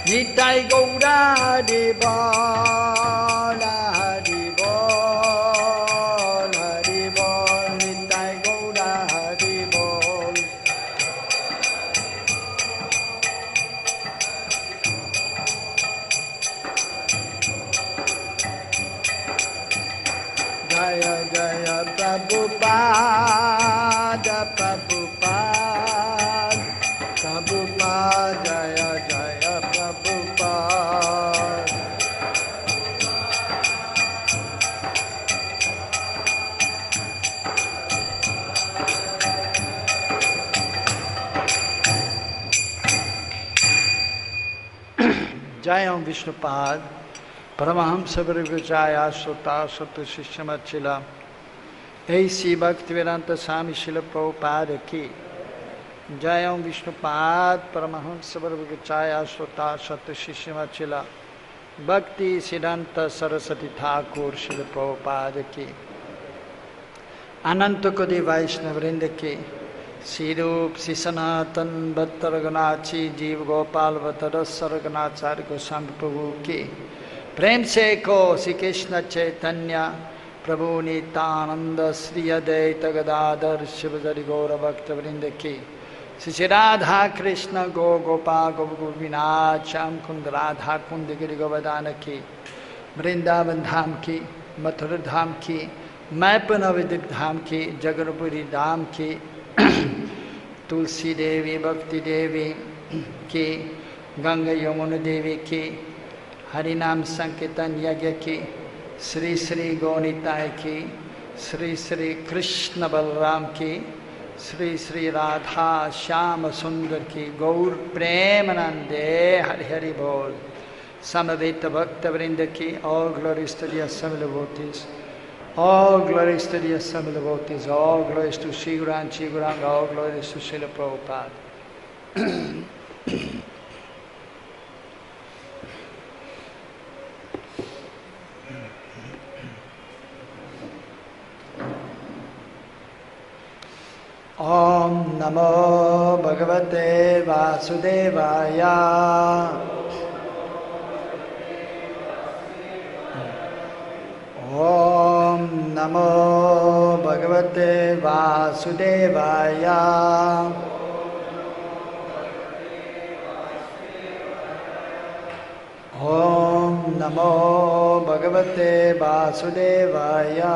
Nitai Gaura Haribol, Haribol, Haribol, Nitai Gaura Haribol. Jaya Jaya Prabhupada, Prabhupada, Prabhupada, Jaya Jaya Prabhupada. Jai Om Vishnupad, Paramahams Savaragajaya Sota Sata Shishamachila, A.C. Bhaktivedanta Swami Srila Prabhupada ki. Jai Om Vishnupad, Paramahams Savaragajaya Sota Sata Shishamachila, Bhakti Siddhanta Saraswati Thakur Srila Prabhupada ki. Ananta Kodi Vaishnava Vrinda ki. Sirup Sisanatan Bhattar Ganachi Jeev Gopal Bhattara Sarganacharya Goswami Prabhu ki. Prem se ko Sri Krishna Chaitanya Prabhu Nityananda Sri Advaita Gadadhar Shivadari Gaura Bhakta Vrinda ki. Sri Radha Krishna Go Gopal Govindanath Sham Kund Radha Kund Giri Govardhana ki. Vrindavan Dham ki, Mathura Dham ki, Maipanavidik Dham ki, Jaganapuri Dham ki, Tulsi Devi Bhakti Devi ki, Ganga Yamuna Devi ki, Harinam Sankirtan Yagya ki, Sri Sri Gaunitai ki, Sri Sri Krishna Balram ki, Sri Sri Radha Shyama Sundar ki, Gaur Premanande Hari Hari Bol, Samaveta Bhakta Vrinda ki, all glories to the assembled devotees, all glories to the assembled devotees, all glories to Sri Guru and Sri Guranga, all glories to Srila Prabhupada. Om Namo Bhagavate Vasudevaya. Om Namo Bhagavate Vasudevaya. Om Namo Bhagavate Vasudevaya.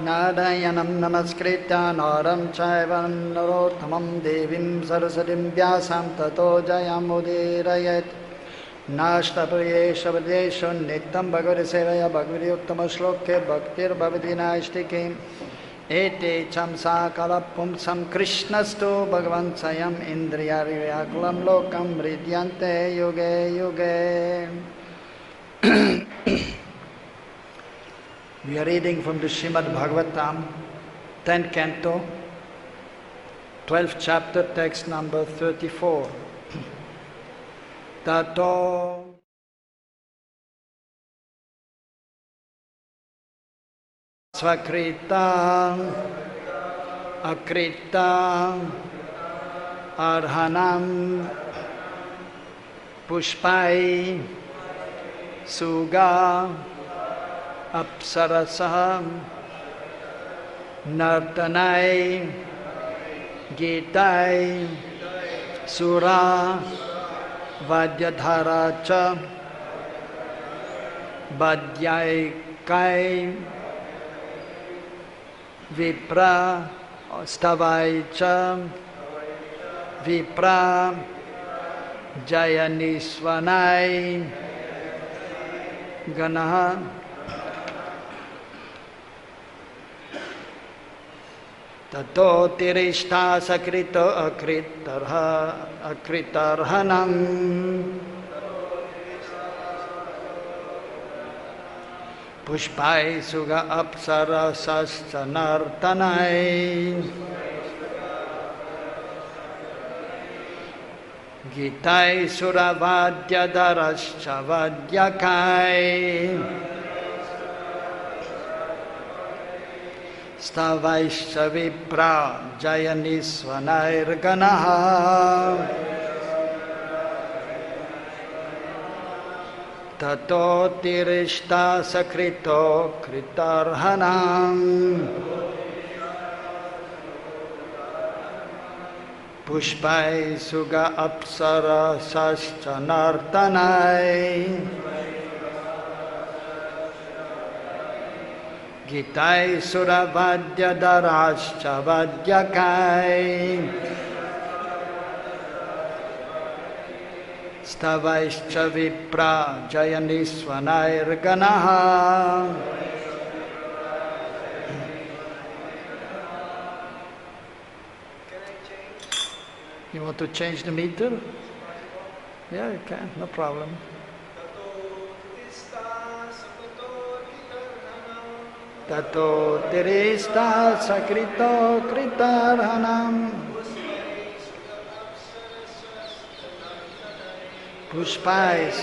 नारायणं नमस्कृत्य नरं चैव नरोत्तमं देवीं सरस्वतीं व्यासं ततो जयमुदीरयेत् नाष्टप्रियेषु नित्यं भगवद्सेवया भगवद्युक्तमश्लोके भक्तिर्भवति नैष्टिके एते चं साकलपुंसं कृष्णस्तु भगवन् स्वयम् इन्द्रियार्व्याकुलं लोकं हृद्यन्ते युगे युगे. We are reading from the Srimad Bhagavatam, 10th canto, 12th chapter, text number 34. Tato Svakrita Akrita Arhanam Pushpai Suga Apsarasam Nartanai Gitai Sura Vadyadharacha Badhyaikai Vipra Stavaicha Vipra Jayanisvanai Ganaha Tato tirishta sakrito akritarhanam Pushpai suga apsara sascanartanai Gitai suravadya darascha vadyakai Stavaischa vipra jayanisvanairganaha Tato tirishta sakrito kritarhanam Pushpai suga apsara sascanartanai Gitai suravadya darascha vadyakai Stavaischa vipra jayanisvanairganaha. You want to change the meter? Yeah, you can, no problem. Tato tirista sakrito kritarhanam Pushpais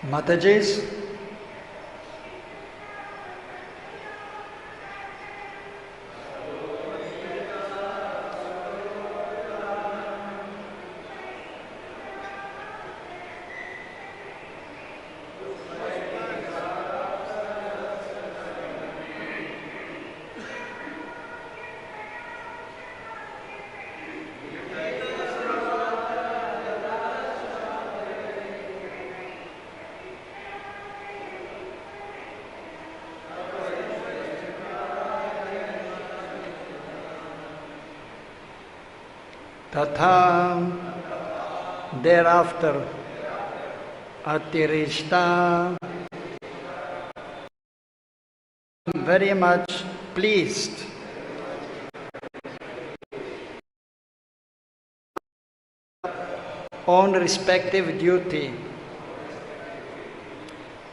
Matajis, Tatha, thereafter, Atirishta, very much pleased on respective duty.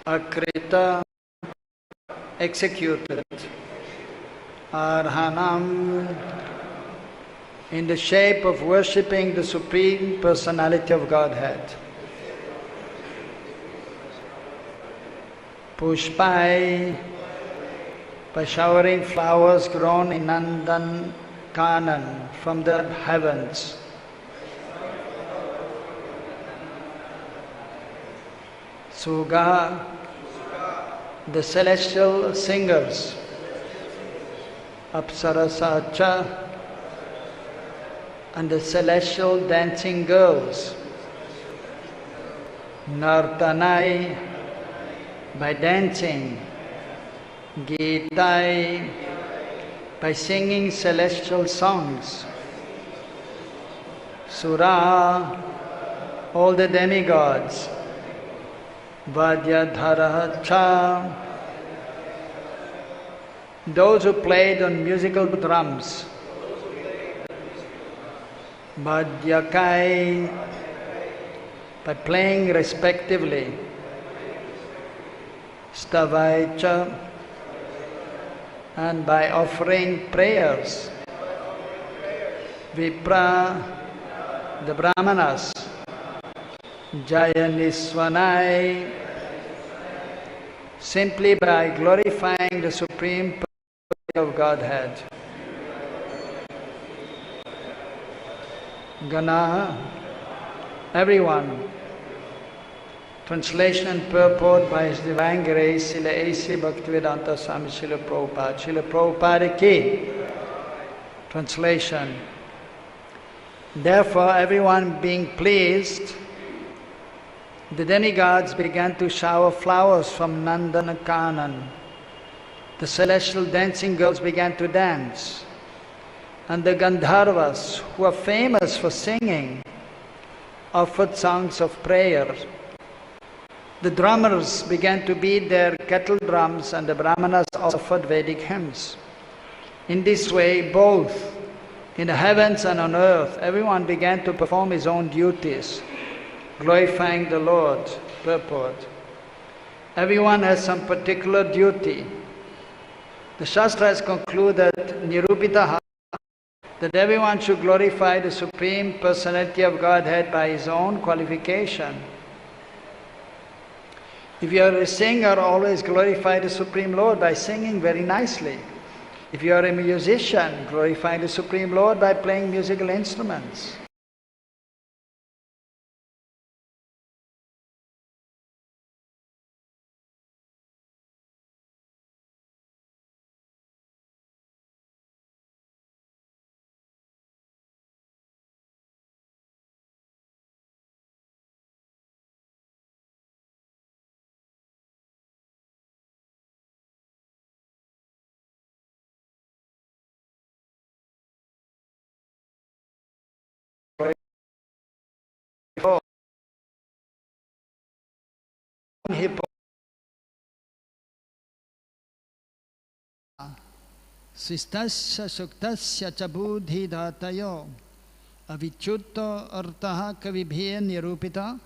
Akrita, executed. Arhanam, in the shape of worshipping the Supreme Personality of Godhead. Pushpai, by showering flowers grown in Nandan Kanan from the heavens. Suga, the celestial singers. Apsarasacha, and the celestial dancing girls. Nartanai, by dancing. Gitai, by singing celestial songs. Sura, all the demigods. Vadyadharacha, those who played on musical drums. Madhyakai, by playing respectively. Stavaicha, and by offering prayers. Vipra, the Brahmanas. Jayaniswanai, simply by glorifying the Supreme Personality of Godhead. Gana, everyone. Translation and purport by His Divine Grace, Srila A.C. Bhaktivedanta Swami Srila Prabhupada. Srila Prabhupada ki. Translation. Therefore, everyone being pleased, the demigods began to shower flowers from Nandanakanan. The celestial dancing girls began to dance. And the Gandharvas, who are famous for singing, offered songs of prayer. The drummers began to beat their kettle drums, and the Brahmanas offered Vedic hymns. In this way, both in the heavens and on earth, everyone began to perform his own duties, glorifying the Lord. Purport. Everyone has some particular duty. The Shastras conclude that Nirupitaha, that everyone should glorify the Supreme Personality of Godhead by his own qualification. If you are a singer, always glorify the Supreme Lord by singing very nicely. If you are a musician, glorify the Supreme Lord by playing musical instruments. Sistasya suktasya cha buddhi dhatayo avichutta artaha kavibhya nirupita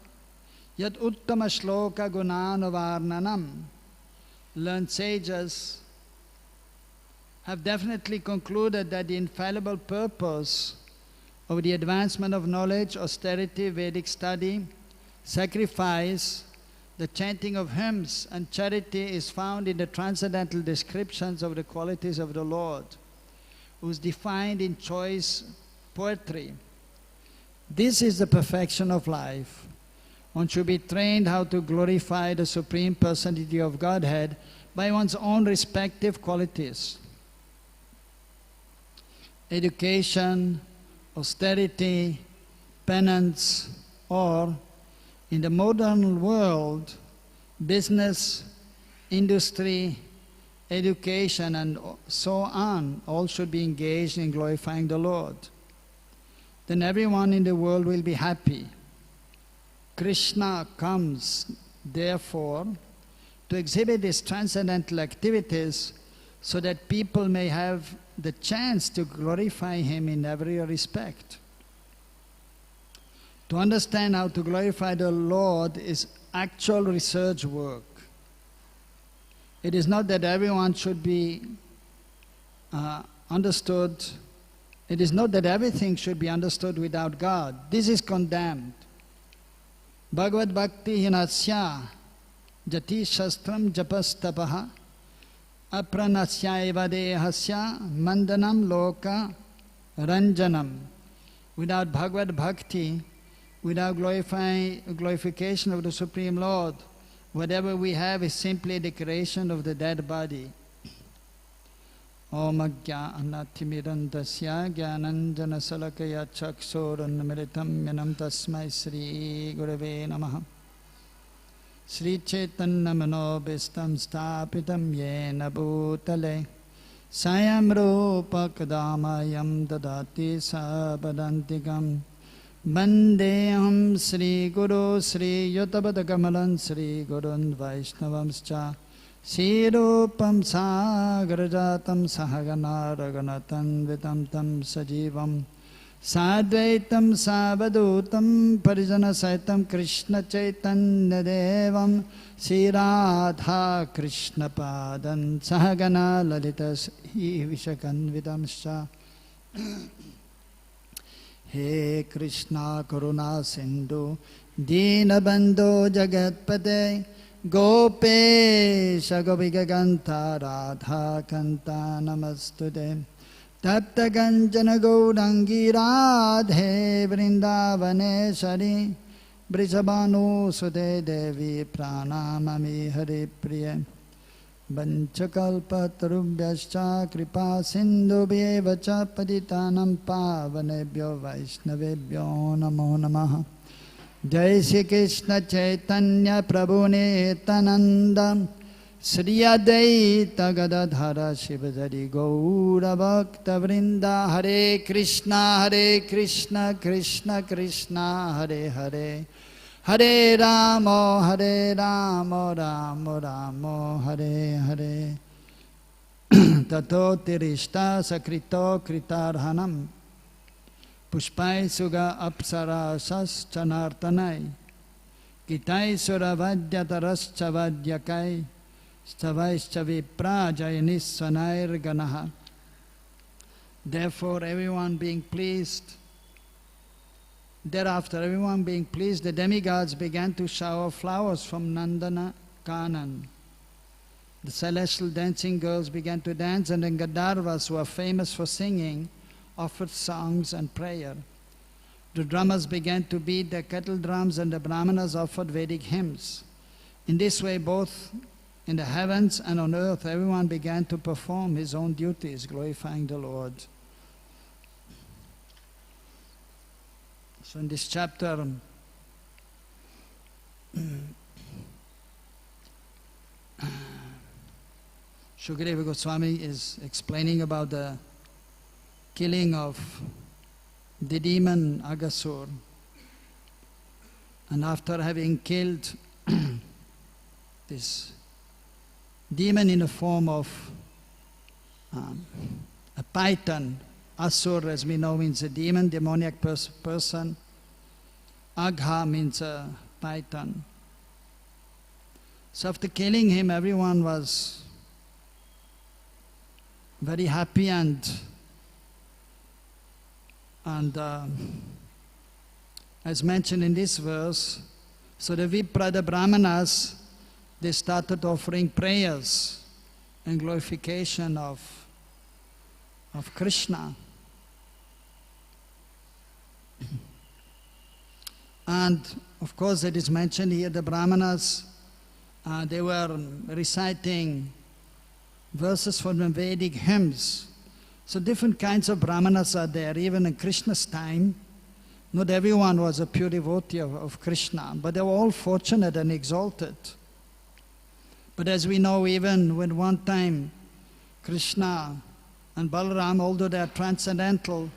yad uttama shloka gunanavarnanam. Learned sages have definitely concluded that the infallible purpose of the advancement of knowledge, austerity, Vedic study, sacrifice, The chanting of hymns and charity is found in the transcendental descriptions of the qualities of the Lord, who is defined in choice poetry. This is the perfection of life. One should be trained how to glorify the Supreme Personality of Godhead by one's own respective qualities. Education, austerity, penance, or in the modern world, business, industry, education, and so on, all should be engaged in glorifying the Lord. Then everyone in the world will be happy. Krishna comes, therefore, to exhibit these transcendental activities so that people may have the chance to glorify Him in every respect. To understand how to glorify the Lord is actual research work. It is not that everyone should be understood. It is not that everything should be understood without God. This is condemned. Bhagavad Bhakti hinasya jati shastram japastapaha apranasya eva dehasya mandanam loka ranjanam. Without Bhagavad Bhakti, without glorification of the Supreme Lord, whatever we have is simply a decoration of the dead body. Om Ajnanatirandasya Jnananjana Salakaya Chaksorannamritam Yanam Tasmai Sri Gurave Namaha. Sri Chaitanya Manobhistam Stapitam Yena Bhutale Sayam Rupa Kadamayam Dadati Sabadantikam Vandeham Sri Guru Sri Yutabadakamalan Sri Gurun Vaishnavamscha Sirupam Sagarajatam Sahagana Raganatan Vitam Tam Sajivam Sadvaitam Savadutam Parijana Saitam Krishna Chaitanya Devam Sri Radha Krishna Padan Sahagana Lalita Sri Vishakan Vidamscha. He Krishna Karuna Sindhu Dinabandho Jagatpate Gopesha Gopikaganta Radha Kanta Namastude Tapta Kanchana Gaurangi Radhe Vrindavane Shari Brishabhanu Sude Devi Pranamami Hari Priya Vanchakalpatarubhyascha kripa sindhubhyeva cha patitanam pavanebhyo vaishnavebhyo namo namaha. Jai Shri Krishna Chaitanya Prabhu Nityananda Sri Advaita Gadadhara Shivadari Gaura Bhakta Vrinda. Hare Krishna Krishna Krishna Hare Hare Hare Rama Rama Rama Hare Hare. Tato tirishta sakrito kritarhanam Pushpai suga apsara sas chanartanai Kitai suravadhyataras chavadyakai Stavaischa vipra jayanisvanair ganaha. Therefore everyone being pleased, thereafter everyone being pleased, the demigods began to shower flowers from Nandana Kanan. The celestial dancing girls began to dance, and the Gandharvas, who are famous for singing, offered songs and prayer. The drummers began to beat their kettle drums, and the Brahmanas offered Vedic hymns. In this way, both in the heavens and on earth, everyone began to perform his own duties, glorifying the Lord. So in this chapter, Shukadeva Goswami is explaining about the killing of the demon Aghasur. And after having killed this demon in the form of a python, Asur, as we know, means a demon, demoniac person. Agha means a python. So after killing him, everyone was very happy, and as mentioned in this verse, So the Vipra, the Brahmanas, they started offering prayers and glorification of Krishna. And of course it is mentioned here, the Brahmanas, they were reciting verses from the Vedic hymns. So different kinds of Brahmanas are there. Even in Krishna's time, not everyone was a pure devotee of Krishna, but they were all fortunate and exalted. But as we know, even when one time Krishna and Balaram, although they are transcendental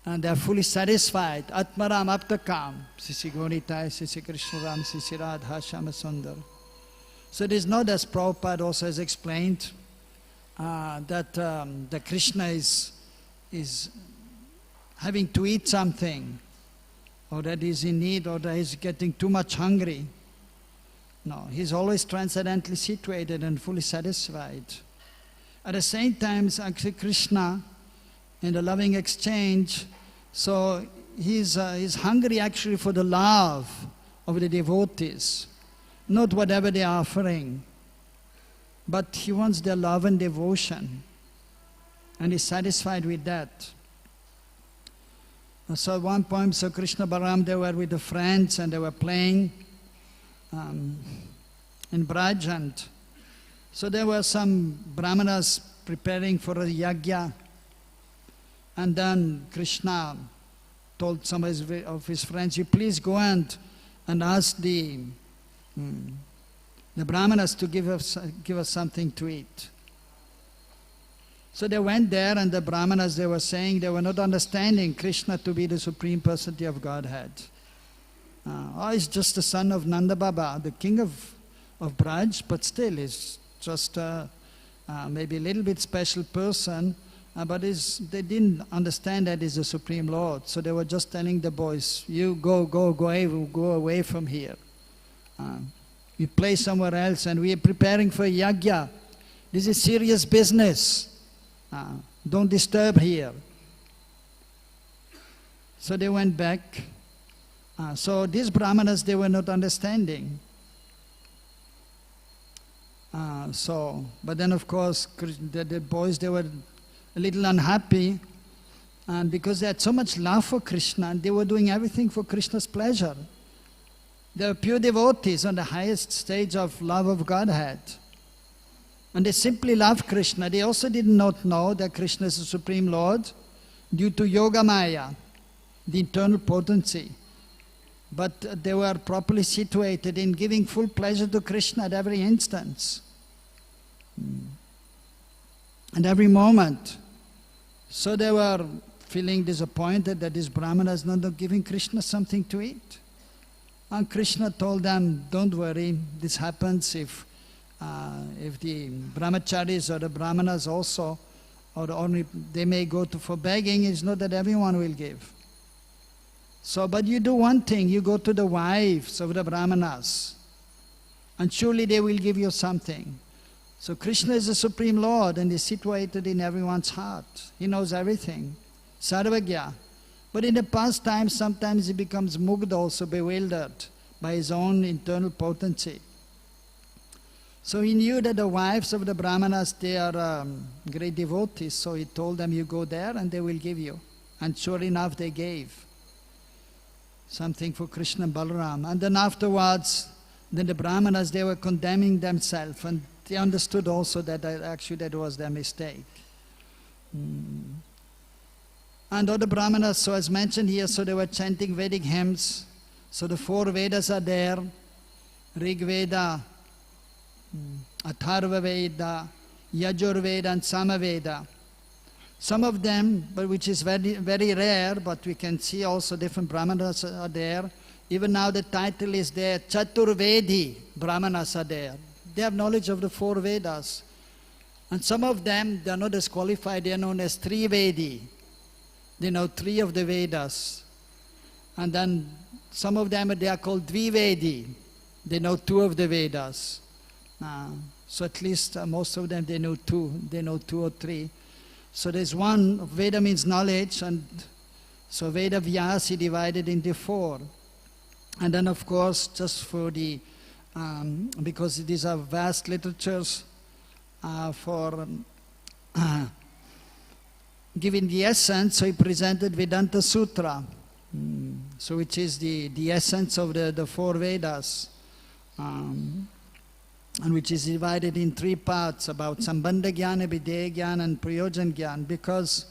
and they are fully satisfied, Atmaram Aptakam, Sisi Gonitai, Sisi Krishna Ram, Sisi Radha Shama Sundar. So it is not, as Prabhupada also has explained, that the Krishna is having to eat something, or that he's in need, or that he's getting too much hungry. No, he's always transcendently situated and fully satisfied. At the same time, actually Krishna, in the loving exchange, so he's hungry actually for the love of the devotees, not whatever they are offering, but he wants their love and devotion, and he's satisfied with that. So at one point, so Krishna Balaram, they were with the friends and they were playing in Braj, and so there were some Brahmanas preparing for a yajna, and then Krishna told some of his friends, you please go and ask the Brahmanas to give us something to eat. So they went there, and the Brahmanas, they were saying they were not understanding Krishna to be the Supreme Personality of Godhead. He's just the son of Nanda Baba, the king of Braj, but still he's just maybe a little bit special person, but they didn't understand that he's the Supreme Lord. So they were just telling the boys, you go away from here. You play somewhere else, and we are preparing for a yajna. This is serious business. Don't disturb here. So they went back. So these Brahmanas, they were not understanding. But then of course, the boys, they were a little unhappy, and because they had so much love for Krishna, and they were doing everything for Krishna's pleasure. They were pure devotees on the highest stage of love of Godhead. And they simply loved Krishna. They also did not know that Krishna is the Supreme Lord due to Yoga Maya, the internal potency. But they were properly situated in giving full pleasure to Krishna at every instance. And every moment. So they were feeling disappointed that these Brahmanas are not giving Krishna something to eat. And Krishna told them, don't worry, this happens if the brahmacharis or the brahmanas also, or only they may go for begging, it's not that everyone will give. So, but you do one thing, you go to the wives of the brahmanas, and surely they will give you something. So Krishna is the Supreme Lord, and is situated in everyone's heart. He knows everything. Sarvagya. But in the past times, sometimes he becomes mugdha, also bewildered by his own internal potency. So he knew that the wives of the Brahmanas, they are great devotees. So he told them, you go there and they will give you. And sure enough, they gave something for Krishna and Balaram. And then afterwards, then the Brahmanas, they were condemning themselves. And they understood also that actually that was their mistake. And all the Brahmanas, so as mentioned here, so they were chanting Vedic hymns. So the 4 Vedas are there. Rig Veda, Atharva Veda, Yajur Veda and Sama Veda. Some of them, but which is very, very rare, but we can see also different Brahmanas are there. Even now the title is there, Chaturvedi Brahmanas are there. They have knowledge of the 4 Vedas. And some of them, they are not as qualified, they are known as Trivedi. They know 3 of the Vedas. And then some of them, they are called Dvivedi. They know 2 of the Vedas. So at least most of them, they know 2. They know 2 or 3. So there's one, Veda means knowledge, and so Veda Vyasi divided into 4. And then, of course, just for the, because these are vast literatures for giving the essence, so he presented Vedanta Sutra, so which is the essence of the four Vedas, and which is divided in three parts about Sambandha Jnana, Videya Jnana, and Prayojan Jnana, because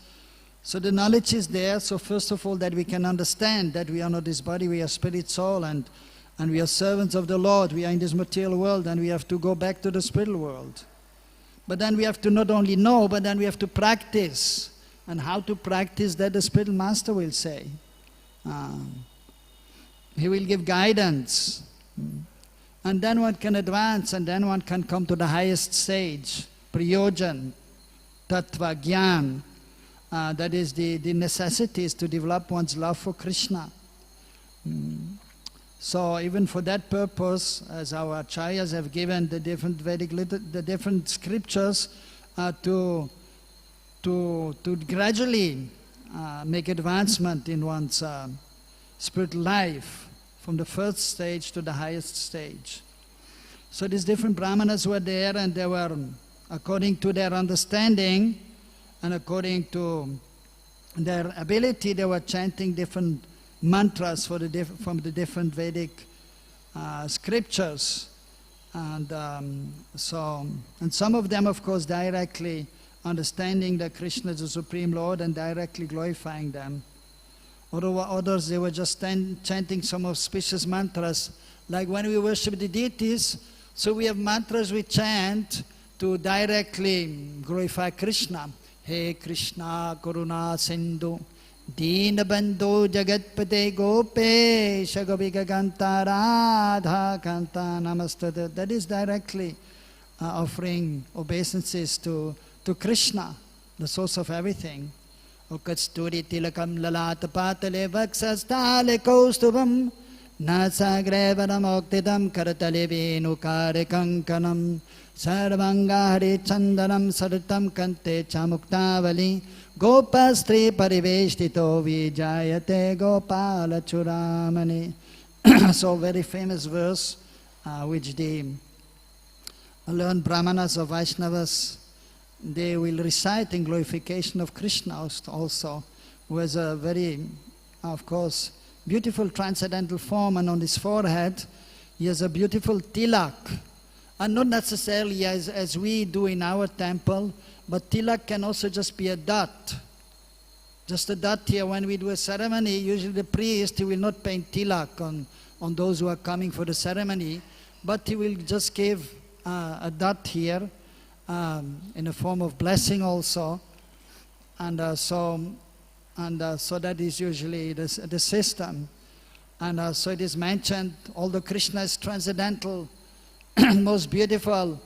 so the knowledge is there, so first of all that we can understand that we are not this body, we are spirit, soul, and we are servants of the Lord, we are in this material world, and we have to go back to the spiritual world. But then we have to not only know, but then we have to practice. And how to practice that the spiritual master will say. He will give guidance. And then one can advance, and then one can come to the highest stage, Prayojan, Tattva, Gyan. That is the necessities to develop one's love for Krishna. So even for that purpose, as our acharyas have given the different Vedic the different scriptures to gradually make advancement in one's spiritual life, from the first stage to the highest stage. So these different brahmanas were there, and they were, according to their understanding and according to their ability, they were chanting different mantras for from the different Vedic scriptures. And and some of them, of course, directly understanding that Krishna is the Supreme Lord and directly glorifying them. Others, they were just chanting some auspicious mantras. Like when we worship the deities, so we have mantras we chant to directly glorify Krishna. Hey Krishna, Karuna Sindhu, Deen Bandhu Jagatpate Gopesha Gopika Kanta Radha Kanta Namastada. That is directly offering obeisances to Krishna, the source of everything. O Kasturi Tilakam Lalata Patale Vaksastale Kaustubam Nasagrevaram Oktidam Karatale Venukare Kankanam Sarvangahari Chandanam Saratam Kante Chamuktavali Gopastri Pariveshtito Vijayate Gopala Churamani. So very famous verse which the learned Brahmanas or Vaishnavas, they will recite in glorification of Krishna also, who has a very, of course, beautiful transcendental form, and on his forehead he has a beautiful tilak. And not necessarily as we do in our temple, but tilak can also just be a dot. Just a dot here. When we do a ceremony, usually the priest, he will not paint tilak on those who are coming for the ceremony, but he will just give a dot here in a form of blessing also. And so that is usually the system. And so it is mentioned, although Krishna is transcendental, most beautiful,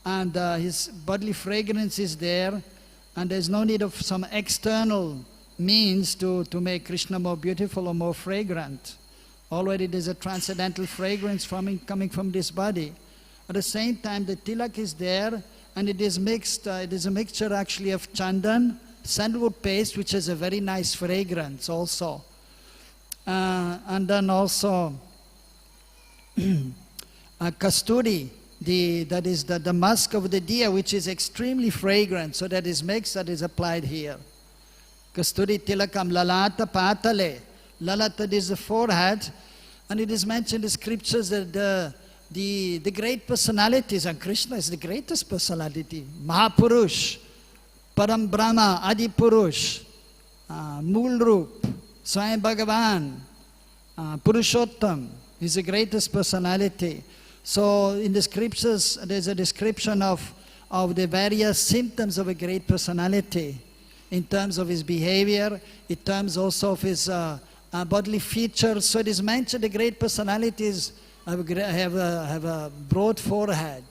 and his bodily fragrance is there, and there's no need of some external means to make Krishna more beautiful or more fragrant. Already there's a transcendental fragrance coming from this body. At the same time, the tilak is there, and it is mixed. It is a mixture actually of chandan, sandalwood paste, which has a very nice fragrance also, and then also kasturi, that is the musk of the deer, which is extremely fragrant. So that is mixed, that is applied here. Kasturi tilakam lalata patale. Lalata is the forehead, and it is mentioned in the scriptures that the great personalities, and Krishna is the greatest personality, Mahapurush, Param Brahma, Adi Purush, Mulrup, Swayam Bhagavan, Purushottam is the greatest personality. So in the scriptures, there's a description of the various symptoms of a great personality in terms of his behavior, in terms also of his bodily features. So it is mentioned the great personalities have a broad forehead,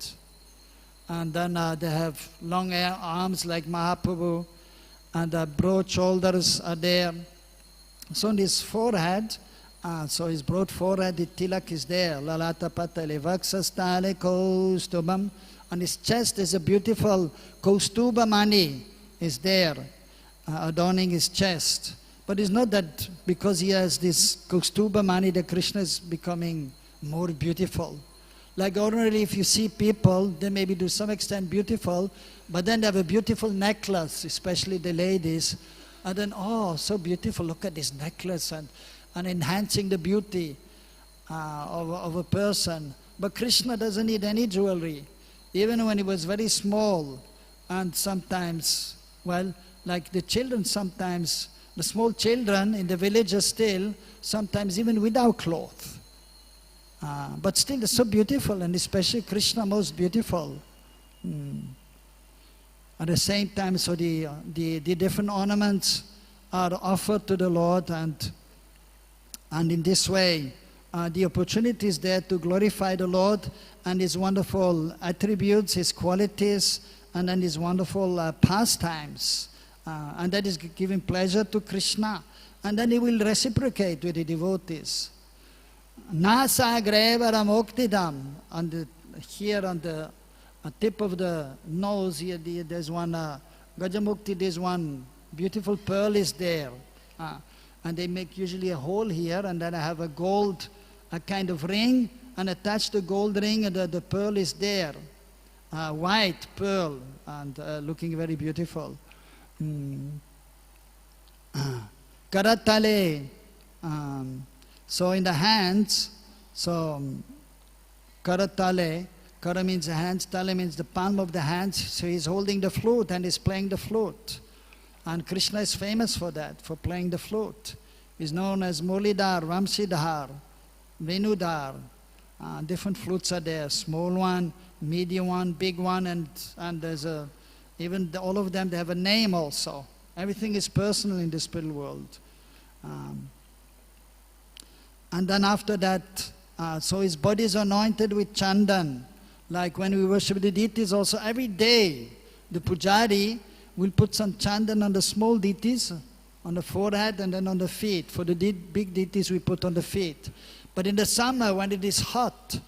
and then they have long arms like Mahaprabhu, and broad shoulders are there. So on his forehead, so his broad forehead, the tilak is there. Lalata patale vaksastale kaustubam. On his chest is a beautiful kaustuba mani is there, adorning his chest. But it's not that because he has this Kaustuba Mani that Krishna is becoming more beautiful. Like ordinarily if you see people, they may be to some extent beautiful, but then they have a beautiful necklace, especially the ladies, and then, oh, so beautiful, look at this necklace, and enhancing the beauty of a person. But Krishna doesn't need any jewelry. Even when he was very small, and sometimes, well, like the children sometimes, the small children in the villages still, sometimes even without clothes. But still they're so beautiful, and especially Krishna most beautiful. At the same time, so the different ornaments are offered to the Lord, and in this way, the opportunity is there to glorify the Lord and His wonderful attributes, His qualities, and then His wonderful pastimes. And that is giving pleasure to Krishna. And then He will reciprocate with the devotees. Nasa grevara moktidam. Here on the tip of the nose, here there's one, Gajamukti, there's one beautiful pearl is there. And they make usually a hole here, and then I have a gold, a kind of ring, and attach the gold ring, and the pearl is there. White pearl, and looking very beautiful. Karatale. So in the hands, so karatale, kara means the hands, tale means the palm of the hands. So he's holding the flute and he's playing the flute. And Krishna is famous for that, for playing the flute. He's known as Murlidhar, Vamsidhar, Venudhar. Different flutes are there, small one, medium one, big one, and there's all of them, they have a name also. Everything is personal in the spiritual world. And then after that, so his body is anointed with chandan. Like when we worship the deities also, every day the pujari will put some chandan on the small deities, on the forehead and then on the feet. For the big deities we put on the feet. But in the summer when it is hot,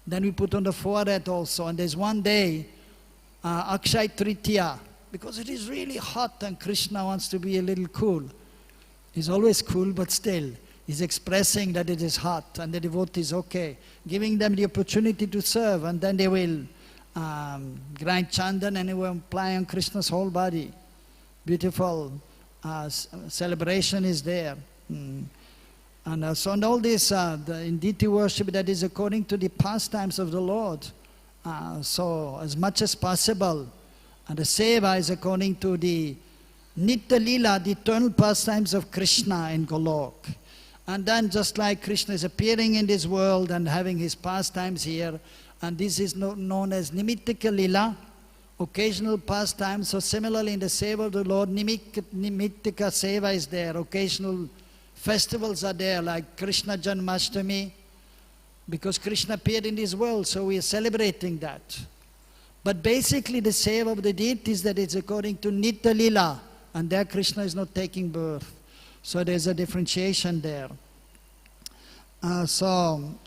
then we put on the forehead also. And there's one day, Akshay Tritiya, because it is really hot and Krishna wants to be a little cool. He's always cool, but still, he's expressing that it is hot, and the devotees, okay, giving them the opportunity to serve, and then they will grind chandan and they will apply on Krishna's whole body. Beautiful celebration is there. And so in all this, in deity worship, that is according to the pastimes of the Lord. So as much as possible, and the seva is according to the Nitya Lila, the eternal pastimes of Krishna in Golok. And then just like Krishna is appearing in this world and having his pastimes here, and this is known as Nimittika Lila, occasional pastimes. So similarly in the seva of the Lord, Nimittika seva is there, occasional festivals are there, like Krishna Janmashtami, because Krishna appeared in this world, so we are celebrating that. But basically the seva of the deities, that is according to Nitya Lila, and there Krishna is not taking birth. So there's a differentiation there. And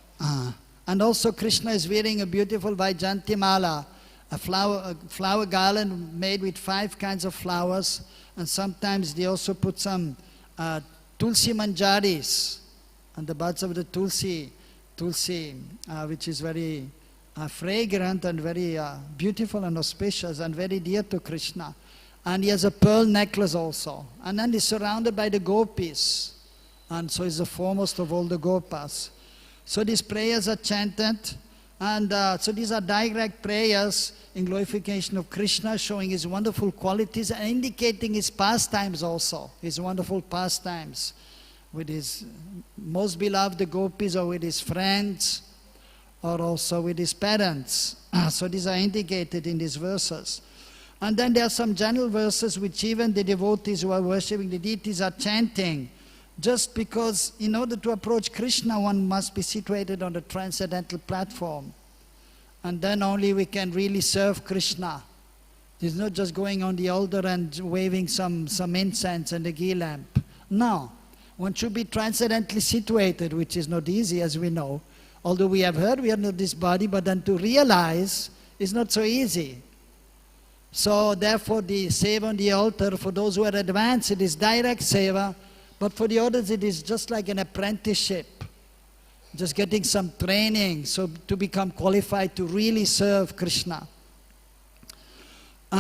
also Krishna is wearing a beautiful Vaijanti Mala, a flower garland made with 5 kinds of flowers, and sometimes they also put some Tulsi Manjaris, and the buds of the Tulsi, which is very fragrant and very beautiful and auspicious and very dear to Krishna. And he has a pearl necklace also. And then he's surrounded by the gopis. And so he's the foremost of all the gopas. So these prayers are chanted. And so these are direct prayers in glorification of Krishna, showing his wonderful qualities and indicating his pastimes also. His wonderful pastimes with his most beloved gopis, or with his friends, or also with his parents. So these are indicated in these verses. And then there are some general verses which even the devotees who are worshipping the deities are chanting, just because in order to approach Krishna, one must be situated on the transcendental platform. And then only we can really serve Krishna. It's not just going on the altar and waving some incense and a ghee lamp. No, one should be transcendently situated, which is not easy, as we know. Although we have heard we are not this body, but then to realize is not so easy. So therefore the seva on the altar, for those who are advanced, it is direct seva, But for the others, it is just like an apprenticeship, just getting some training so to become qualified to really serve Krishna.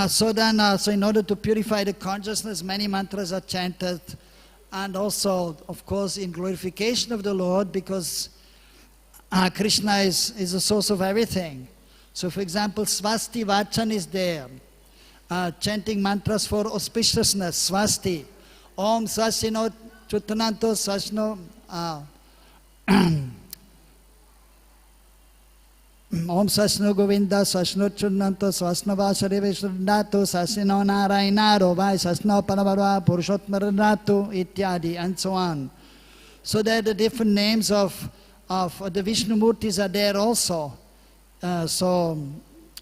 So in order to purify the consciousness, many mantras are chanted, and also, of course, in glorification of the Lord, because Krishna is the source of everything. So, for example, Swasti Vachan is there, chanting mantras for auspiciousness, Swasti. Om Swastino Chutananto Swasno Om Swasno Govinda Swasno Chutananto Swasno Vasare Vishnunato Swasino Narayanaro Vai Swasno Paravarva Purushotmaranato Ityadi, and so on. So there the different names of the Vishnu Murtis are there also.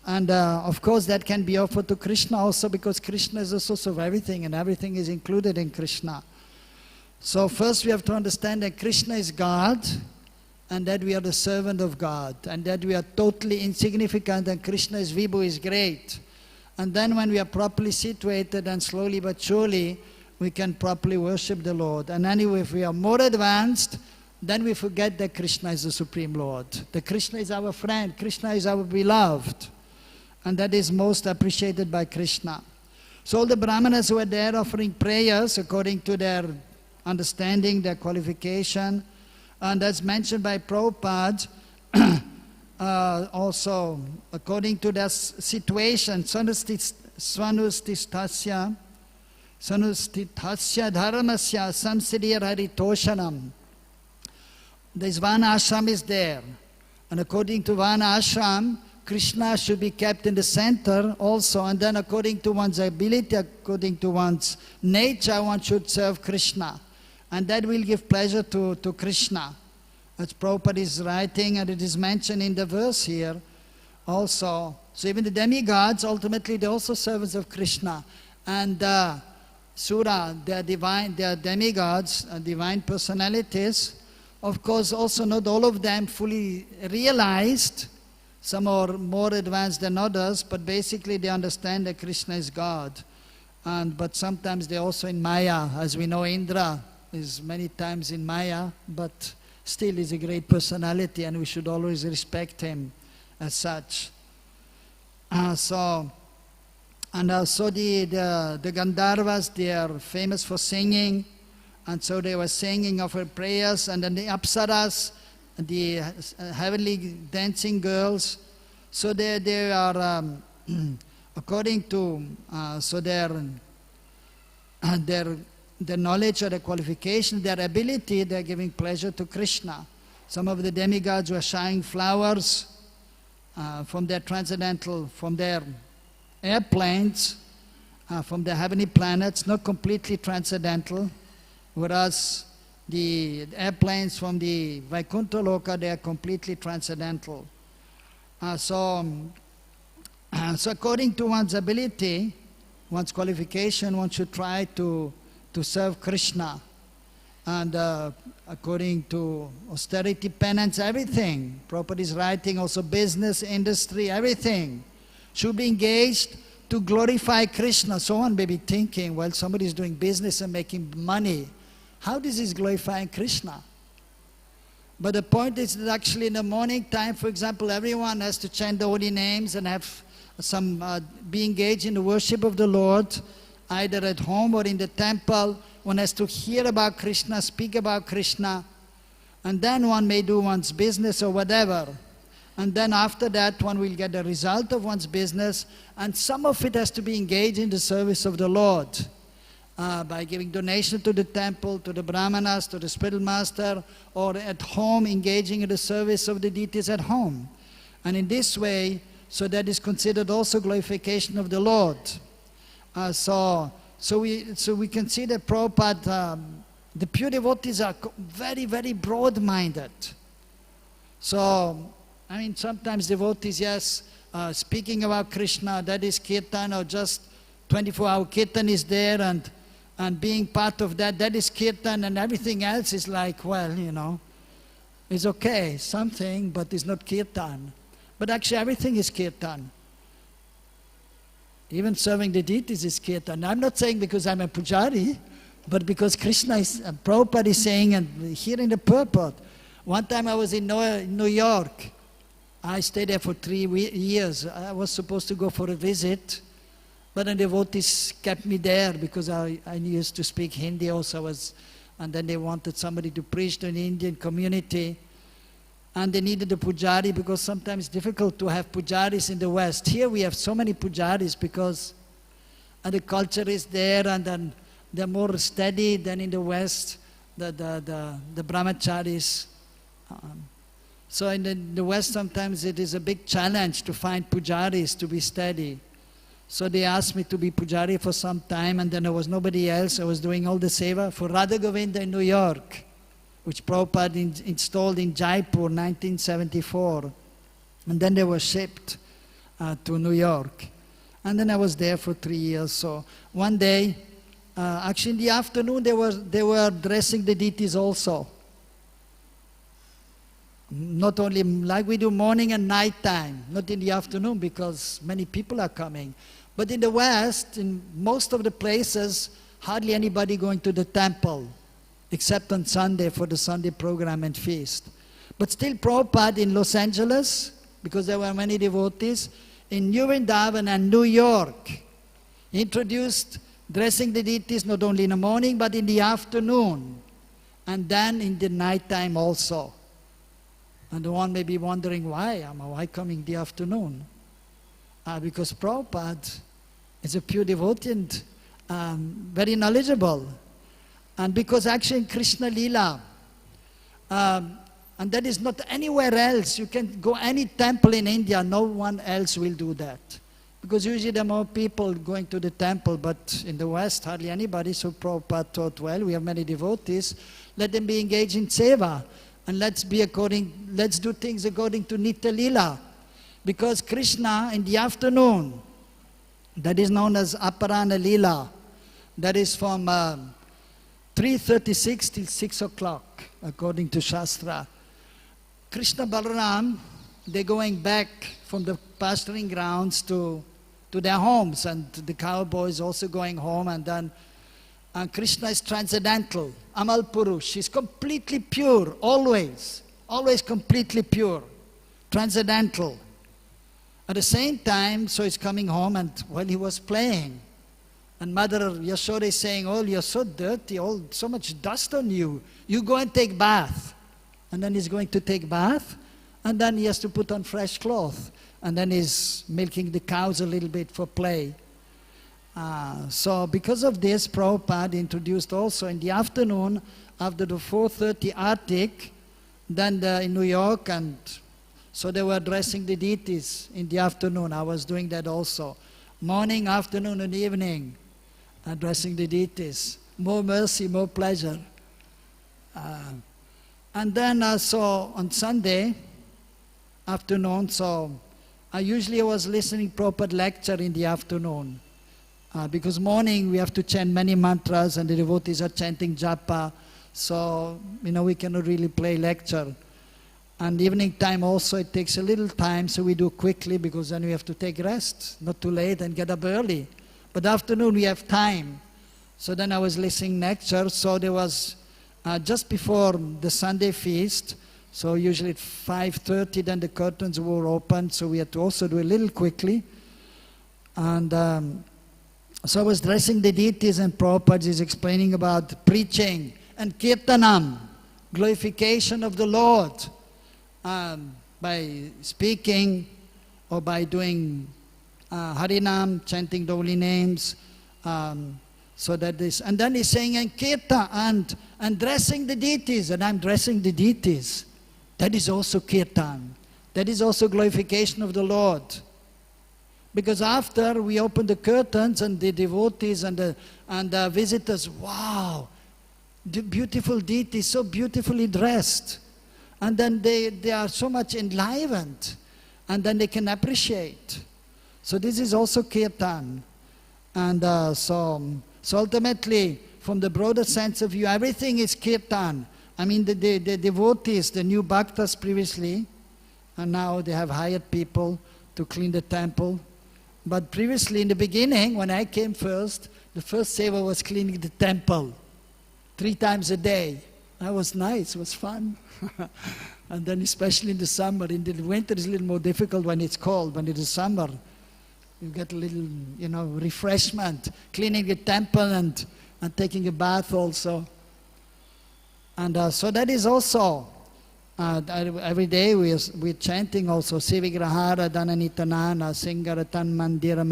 Of course that can be offered to Krishna also, because Krishna is the source of everything and everything is included in Krishna. So first we have to understand that Krishna is God and that we are the servant of God and that we are totally insignificant and Krishna is Vibhu, is great. And then when we are properly situated and slowly but surely we can properly worship the Lord. And anyway, if we are more advanced, then we forget that Krishna is the Supreme Lord. That Krishna is our friend, Krishna is our beloved. And that is most appreciated by Krishna. So all the Brahmanas who are there offering prayers according to their understanding, their qualification, and that's mentioned by Prabhupada, also according to their situation, Swanustistasya Dharmasya Samsiddhir Haritoshanam. This Vana Ashram is there. And according to Vana Ashram, Krishna should be kept in the center also. And then according to one's ability, according to one's nature, one should serve Krishna. And that will give pleasure to Krishna. As Prabhupada is writing, and it is mentioned in the verse here also. So even the demigods, ultimately they're also servants of Krishna. And Sura, they are divine, they are demigods, divine personalities. Of course, also not all of them fully realized. Some are more advanced than others, but basically they understand that Krishna is God. But sometimes they're also in Maya. As we know, Indra is many times in Maya, but still is a great personality and we should always respect him as such. So the Gandharvas, they are famous for singing, and so they were singing of her prayers, and then the Apsaras, the heavenly dancing girls, so they are according to their knowledge or their qualification, their ability, they are giving pleasure to Krishna. Some of the demigods were shying flowers from their transcendental, from their airplanes, from the heavenly planets, not completely transcendental, whereas the airplanes from the Vaikuntha Loka, they are completely transcendental. So according to one's ability, one's qualification, one should try to serve Krishna. And according to austerity, penance, everything. Prabhupada is writing also business, industry, everything should be engaged to glorify Krishna. So one may be thinking, well, somebody is doing business and making money. How this is glorifying Krishna? But the point is that actually in the morning time, for example, everyone has to chant the holy names and have some be engaged in the worship of the Lord, either at home or in the temple. One has to hear about Krishna, speak about Krishna, and then one may do one's business or whatever. And then after that, one will get the result of one's business, and some of it has to be engaged in the service of the Lord. By giving donation to the temple, to the brahmanas, to the spiritual master, or at home engaging in the service of the deities at home. And in this way, so that is considered also glorification of the Lord. So we can see that Prabhupada, the pure devotees are very, very broad-minded. So, I mean, sometimes devotees, yes, speaking about Krishna, that is kirtan, or just 24-hour kirtan is there, and being part of that, that is kirtan, and everything else is like, well, you know, it's okay, something, but it's not kirtan. But actually everything is kirtan. Even serving the deities is kirtan. I'm not saying because I'm a pujari, But because Krishna is, Prabhupada is saying, and here in the purport, one time I was in New York. I stayed there for 3 years. I was supposed to go for a visit, but the devotees kept me there because I used to speak Hindi also. And then they wanted somebody to preach to an Indian community. And they needed a pujari because sometimes it's difficult to have pujaris in the West. Here we have so many pujaris because the culture is there, and then they're more steady than in the West, the brahmacharis. So in the West sometimes it is a big challenge to find pujaris to be steady. So they asked me to be pujari for some time, and then there was nobody else. I was doing all the seva for Radha Govinda in New York, which Prabhupada installed in Jaipur, 1974. And then they were shipped to New York. And then I was there for 3 years. So one day, actually in the afternoon, they were dressing the deities also. Not only like we do morning and night time, not in the afternoon because many people are coming. But in the West, in most of the places, hardly anybody going to the temple, except on Sunday for the Sunday program and feast. But still Prabhupada in Los Angeles, because there were many devotees, in New Vrindavan and New York, he introduced dressing the deities not only in the morning but in the afternoon, and then in the night time also. And one may be wondering why coming in the afternoon? Because Prabhupada is a pure devotee and very knowledgeable. And because actually in Krishna Lila, and that is not anywhere else. You can go any temple in India, no one else will do that. Because usually there are more people going to the temple, but in the West hardly anybody. So Prabhupada thought, well, we have many devotees, let them be engaged in seva. And let's do things according to Nitya Lila. Because Krishna in the afternoon, that is known as Aparana Lila, that is from 3:36 till 6 o'clock, according to Shastra. Krishna Balaram, they're going back from the pasturing grounds to their homes, and the cowboys also going home, and then Krishna is transcendental, Amal Purush. He's completely pure, always completely pure, transcendental. At the same time, so he's coming home, and while he was playing, and Mother Yashoda is saying, oh, you're so dirty, so much dust on you. You go and take bath. And then he's going to take bath, and then he has to put on fresh cloth. And then he's milking the cows a little bit for play. So because of this, Prabhupada introduced also in the afternoon, after the 4:30 Artik, then in New York, and so they were addressing the deities in the afternoon. I was doing that also. Morning, afternoon, and evening, addressing the deities. More mercy, more pleasure. And then so on Sunday afternoon, so I usually was listening Prabhupada lecture in the afternoon. Because morning we have to chant many mantras and the devotees are chanting japa. So, we cannot really play lecture. And evening time also, it takes a little time, so we do quickly because then we have to take rest, not too late, and get up early. But afternoon we have time. So then I was listening lecture, so there was just before the Sunday feast, so usually at 5:30, then the curtains were open, so we had to also do a little quickly. And so I was dressing the deities, and Prabhupada is explaining about preaching and kirtanam, glorification of the Lord, by speaking or by doing Harinam, chanting the holy names. So that is, and then he's saying, and kirtan, and dressing the deities, and I'm dressing the deities. That is also kirtan. That is also glorification of the Lord. Because after we open the curtains, and the devotees and the visitors, wow, the beautiful deities, so beautifully dressed. And then they are so much enlivened, and then they can appreciate. So this is also kirtan. And so ultimately, from the broader sense of view, everything is kirtan. I mean, the devotees, the new bhaktas previously, and now they have hired people to clean the temple. But previously, in the beginning, when I came first, the first seva was cleaning the temple. 3 times a day. That was nice, it was fun. And then especially in the summer, in the winter it's a little more difficult when it's cold. When it is summer, you get a little, refreshment, cleaning the temple and taking a bath also. And so that is also, every day we're chanting also, Sivigrahara Dhananitanana Singaratan Mandira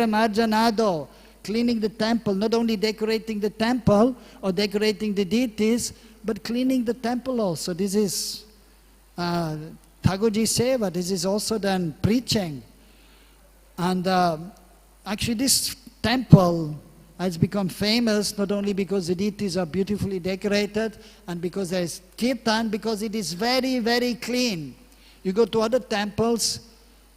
Marjanado, cleaning the temple, not only decorating the temple or decorating the deities, but cleaning the temple also. This is Thakurji Seva, this is also then preaching. And actually this temple has become famous not only because the deities are beautifully decorated and because there is kirtan, because it is very, very clean. You go to other temples,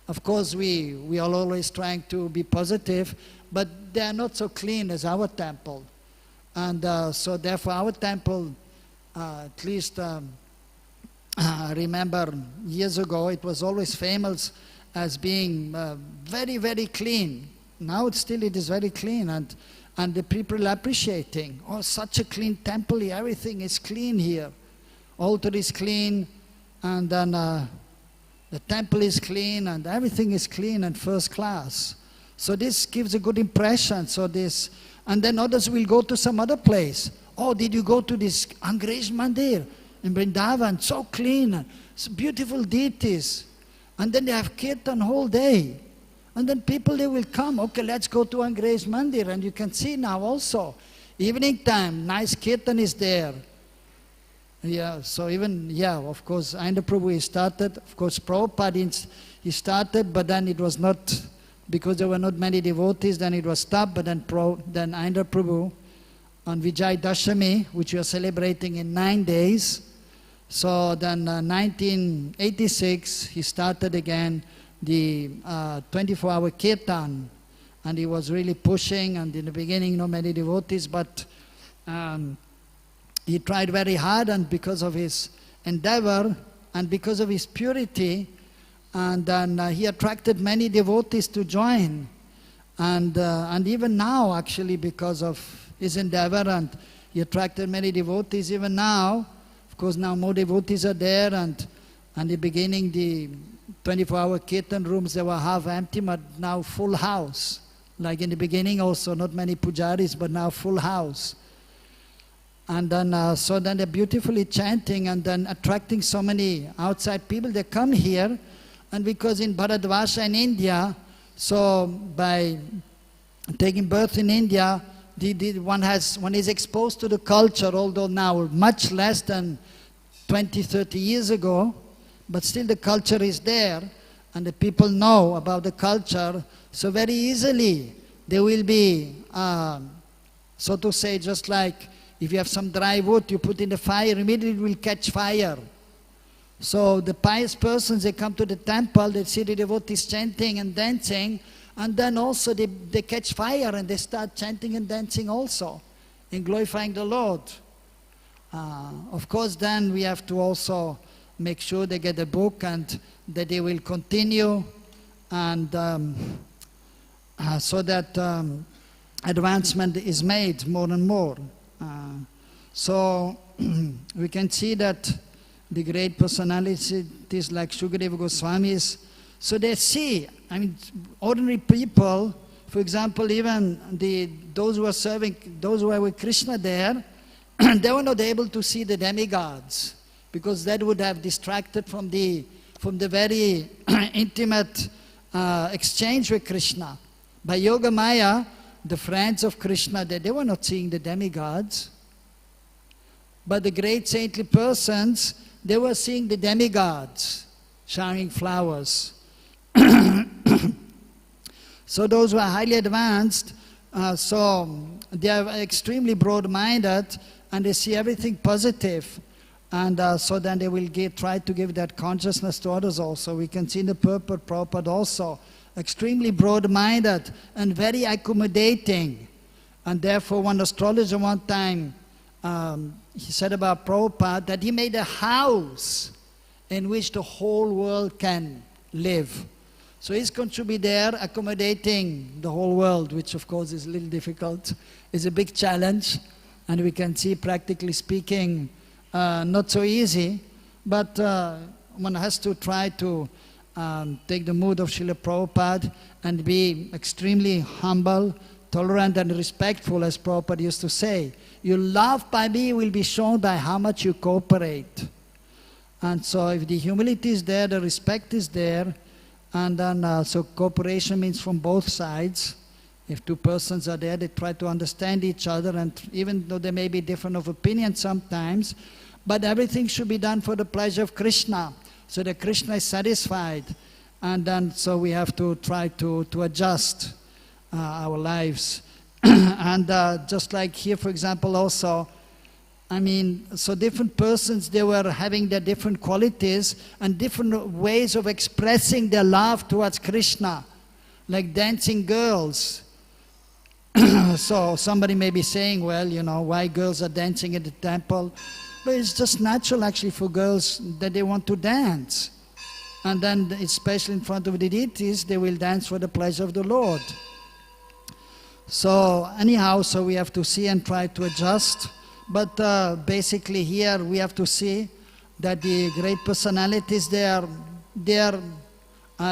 of course we are always trying to be positive, but they are not so clean as our temple. And so therefore our temple, at least I remember years ago, it was always famous as being very, very clean. Now it is very clean, and the people are appreciating, oh, such a clean temple here, everything is clean here. Altar is clean, and then the temple is clean, and everything is clean and first class. So this gives a good impression. And then others will go to some other place. Oh, did you go to this Angrej Mandir in Vrindavan? So clean, and so beautiful deities. And then they have kirtan whole day. And then people, they will come, okay, let's go to Angrej Mandir. And you can see now also, evening time, nice kirtan is there. Yeah, so of course, Ainda Prabhu, he started. Of course, Prabhupada, he started, but then it was not, because there were not many devotees, then it was stopped. But then Ainda Prabhu, on Vijay Dashami, which we are celebrating in 9 days. So then 1986, he started again the 24-hour kirtan, and he was really pushing, and in the beginning not many devotees, but he tried very hard, and because of his endeavor and because of his purity, and then he attracted many devotees to join, and even now actually because of his endeavor, and he attracted many devotees. Even now, of course, now more devotees are there, and in the beginning the 24-hour kirtan rooms, they were half empty, but now full house. Like in the beginning also, not many pujaris, but now full house. And then, so then they're beautifully chanting and then attracting so many outside people. They come here, and because in Bharadwasha in India, so by taking birth in India, one is exposed to the culture, although now much less than 20, 30 years ago, but still the culture is there, and the people know about the culture, so very easily they will be, so to say, just like if you have some dry wood, you put in the fire, immediately it will catch fire. So the pious persons, they come to the temple, they see the devotees chanting and dancing, and then also they catch fire and they start chanting and dancing also, in glorifying the Lord. Of course, then we have to also make sure they get a book and that they will continue, and so that advancement is made more and more. So we can see that the great personalities like Shukadeva Goswamis, so they see, I mean, ordinary people, for example, even those who are serving, those who are with Krishna there, they were not able to see the demigods, because that would have distracted from the very intimate exchange with Krishna. By Yoga Maya, the friends of Krishna, they were not seeing the demigods. But the great saintly persons, they were seeing the demigods, showering flowers. So those who are highly advanced, so they are extremely broad-minded, and they see everything positive. And so then they will try to give that consciousness to others also. We can see in the purport, Prabhupada also, extremely broad-minded and very accommodating. And therefore one astrologer one time, he said about Prabhupada that he made a house in which the whole world can live. So ISKCON should be there accommodating the whole world, which of course is a little difficult, is a big challenge. And we can see, practically speaking, not so easy, but one has to try to take the mood of Srila Prabhupada and be extremely humble, tolerant and respectful, as Prabhupada used to say. Your love by me will be shown by how much you cooperate. And so if the humility is there, the respect is there, and then so cooperation means from both sides. If two persons are there, they try to understand each other, and even though they may be different of opinion sometimes, but everything should be done for the pleasure of Krishna, so that Krishna is satisfied. And then so we have to try to adjust our lives. And just like here, for example, also, I mean, so different persons, they were having their different qualities and different ways of expressing their love towards Krishna, like dancing girls. So somebody may be saying, well, you know, why girls are dancing at the temple? But it's just natural actually for girls that they want to dance. And then, especially in front of the deities, they will dance for the pleasure of the Lord. So anyhow, so we have to see and try to adjust. But basically here we have to see that the great personalities, they are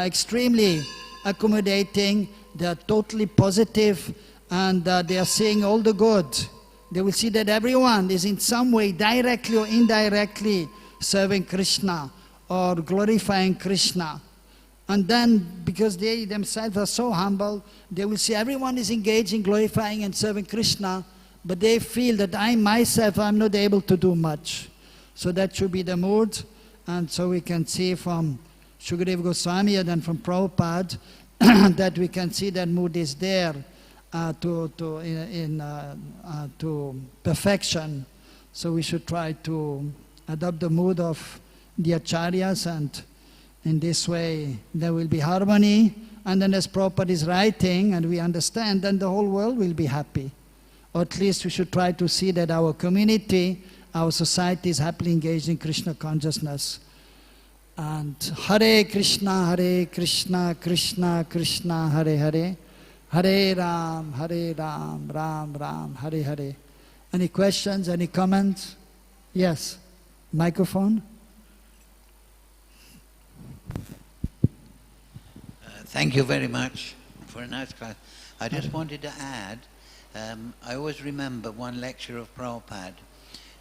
extremely accommodating, they are totally positive, and they are seeing all the good. They will see that everyone is in some way, directly or indirectly, serving Krishna or glorifying Krishna. And then, because they themselves are so humble, they will see everyone is engaged in glorifying and serving Krishna, but they feel that I myself, I'm not able to do much. So that should be the mood. And so we can see from Shukadeva Goswami and then from Prabhupada that we can see that mood is there to perfection. So we should try to adopt the mood of the acharyas, and in this way there will be harmony. And then as Prabhupada is writing and we understand, then the whole world will be happy. Or at least we should try to see that our community, our society is happily engaged in Krishna consciousness. And Hare Krishna, Krishna Krishna, Hare Hare, Hare Ram, Ram Ram, Hare Hare. Any questions, any comments? Yes, microphone. Thank you very much for a nice class. I just wanted to add, I always remember one lecture of Prabhupada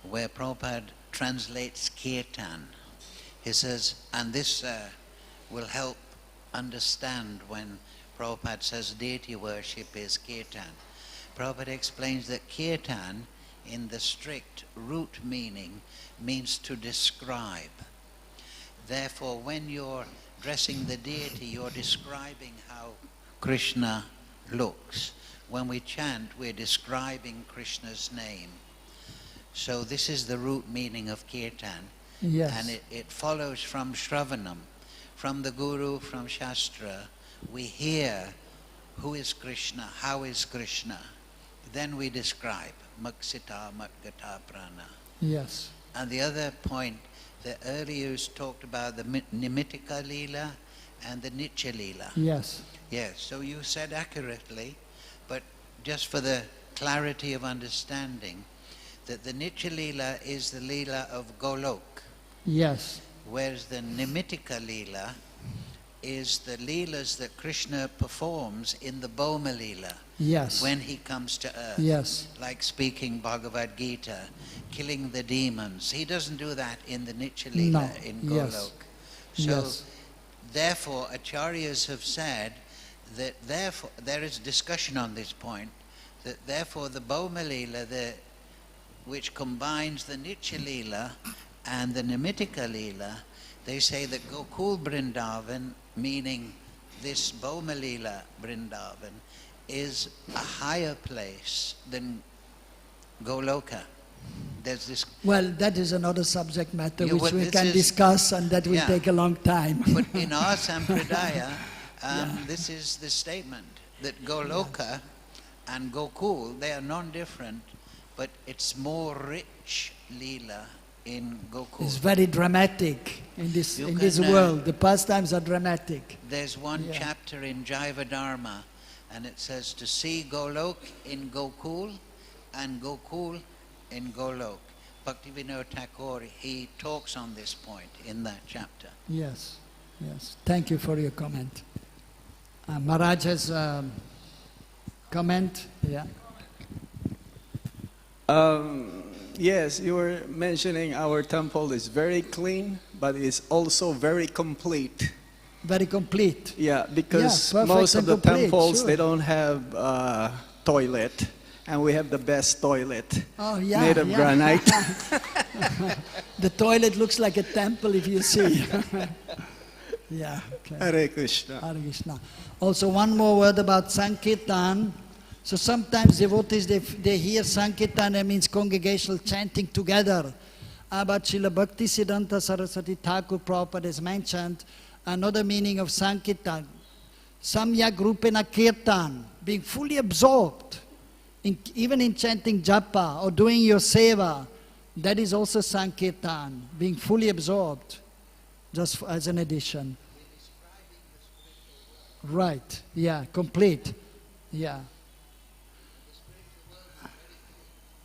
where Prabhupada translates kirtan. He says, and this will help understand when Prabhupada says deity worship is kirtan. Prabhupada explains that kirtan, in the strict root meaning, means to describe. Therefore, when you're dressing the deity, you're describing how Krishna looks. When we chant, we're describing Krishna's name. So this is the root meaning of kirtan. Yes. And it follows from Shravanam, from the Guru, from Shastra. We hear who is Krishna, how is Krishna. Then we describe Maksita Matgata Prana. Yes. And the other point, the earlier you talked about the Nimitika Leela and the Nitya Leela. Yes. Yes, so you said accurately, but just for the clarity of understanding, that the Nitya Leela is the Leela of Golok. Yes. Whereas the Nimitika Leela is the Leelas that Krishna performs in the Bhoma Leela. Yes. When he comes to earth. Yes. Like speaking Bhagavad-Gita, killing the demons. He doesn't do that in the Nitya Leela in Golok. Yes. So, Yes. therefore, Acharyas have said that therefore, there is discussion on this point, that therefore the Bhoma Leela, which combines the Nitya Leela and the Nimitika Leela, they say that Gokul Vrindavan, meaning this Bhoma Leela Vrindavan, is a higher place than Goloka. There's this. Well, that is another subject matter Yeah, which well, we this can is- discuss, and that will Yeah. take a long time. But in our Sampradaya, this is the statement that Goloka and Gokul, they are non-different, but it's more rich Leela in Gokul. It's very dramatic in this You in this can, world. The pastimes are dramatic. There's one Yeah. chapter in Jaiva Dharma, and it says to see Golok in Gokul and Gokul in Golok. Bhaktivinoda Thakur, he talks on this point in that chapter. Yes, yes. Thank you for your comment. Maharaj has comment. Yeah. Yes, you were mentioning our temple is very clean, but it's also very complete. Very complete. Yeah, because Yeah, most of perfect the and complete, temples, sure. they don't have toilet, and we have the best toilet, Oh, yeah. made of yeah. granite. The toilet looks like a temple if you see. Yeah. Okay. Hare Krishna. Hare Krishna. Also, one more word about Sankirtan. So sometimes devotees, they hear Sankirtan, that means congregational chanting together. But Srila Bhaktisiddhanta Saraswati Thakur Prabhupada has mentioned another meaning of Sankirtan. Samyak Rupena Kirtan, being fully absorbed, even in chanting japa or doing your seva, that is also Sankirtan, being fully absorbed, just as an addition. Right, yeah, complete, yeah.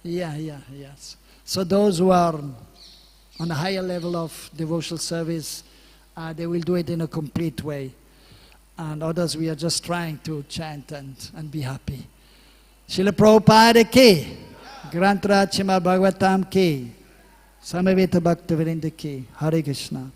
Yeah, yes. So those who are on a higher level of devotional service, they will do it in a complete way. And others, we are just trying to chant and be happy. Srila Prabhupada ki, Granth Srimad Bhagavatam ki, Samaveta Bhakta Vrinda ki, Hare Krishna.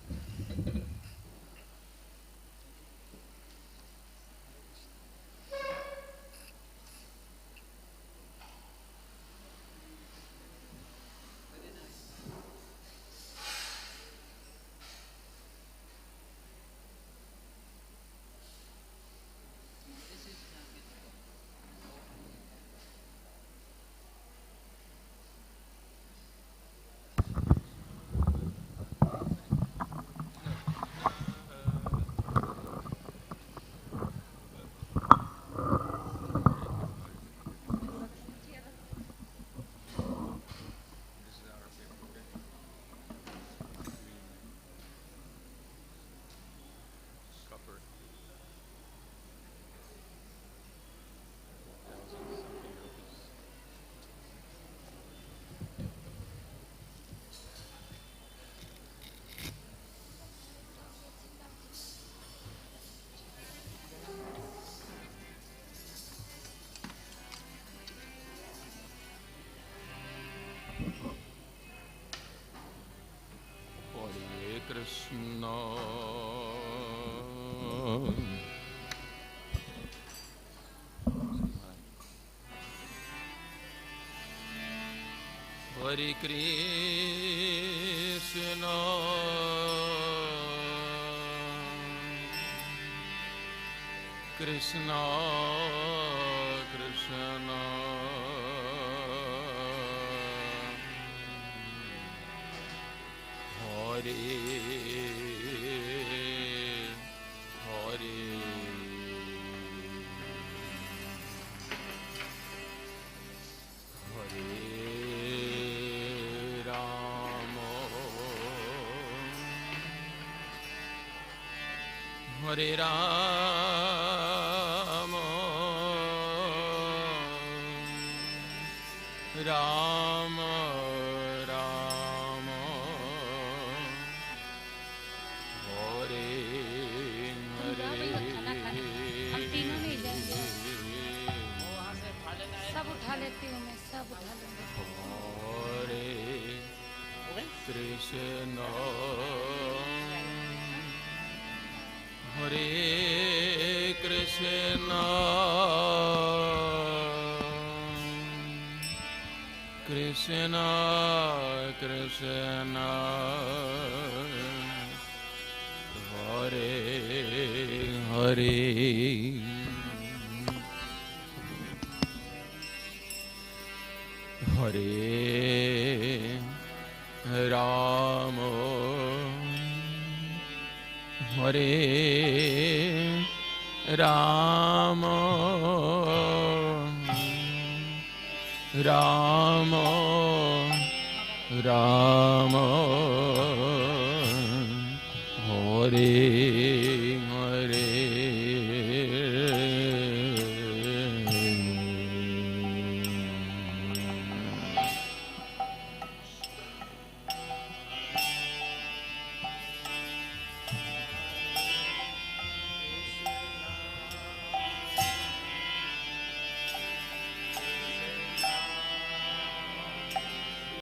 Krishna Hare Krishna Krishna Krishna Hare Hare Hare Rama Rama Rama Hare Hare हम तीनों नहीं जाएंगे सब उठा लेती हूँ मैं सब उठा लूँगी Hare Krishna Hare Krishna Krishna Krishna Hare Hare Hare Rama Hare Rama Rama Rama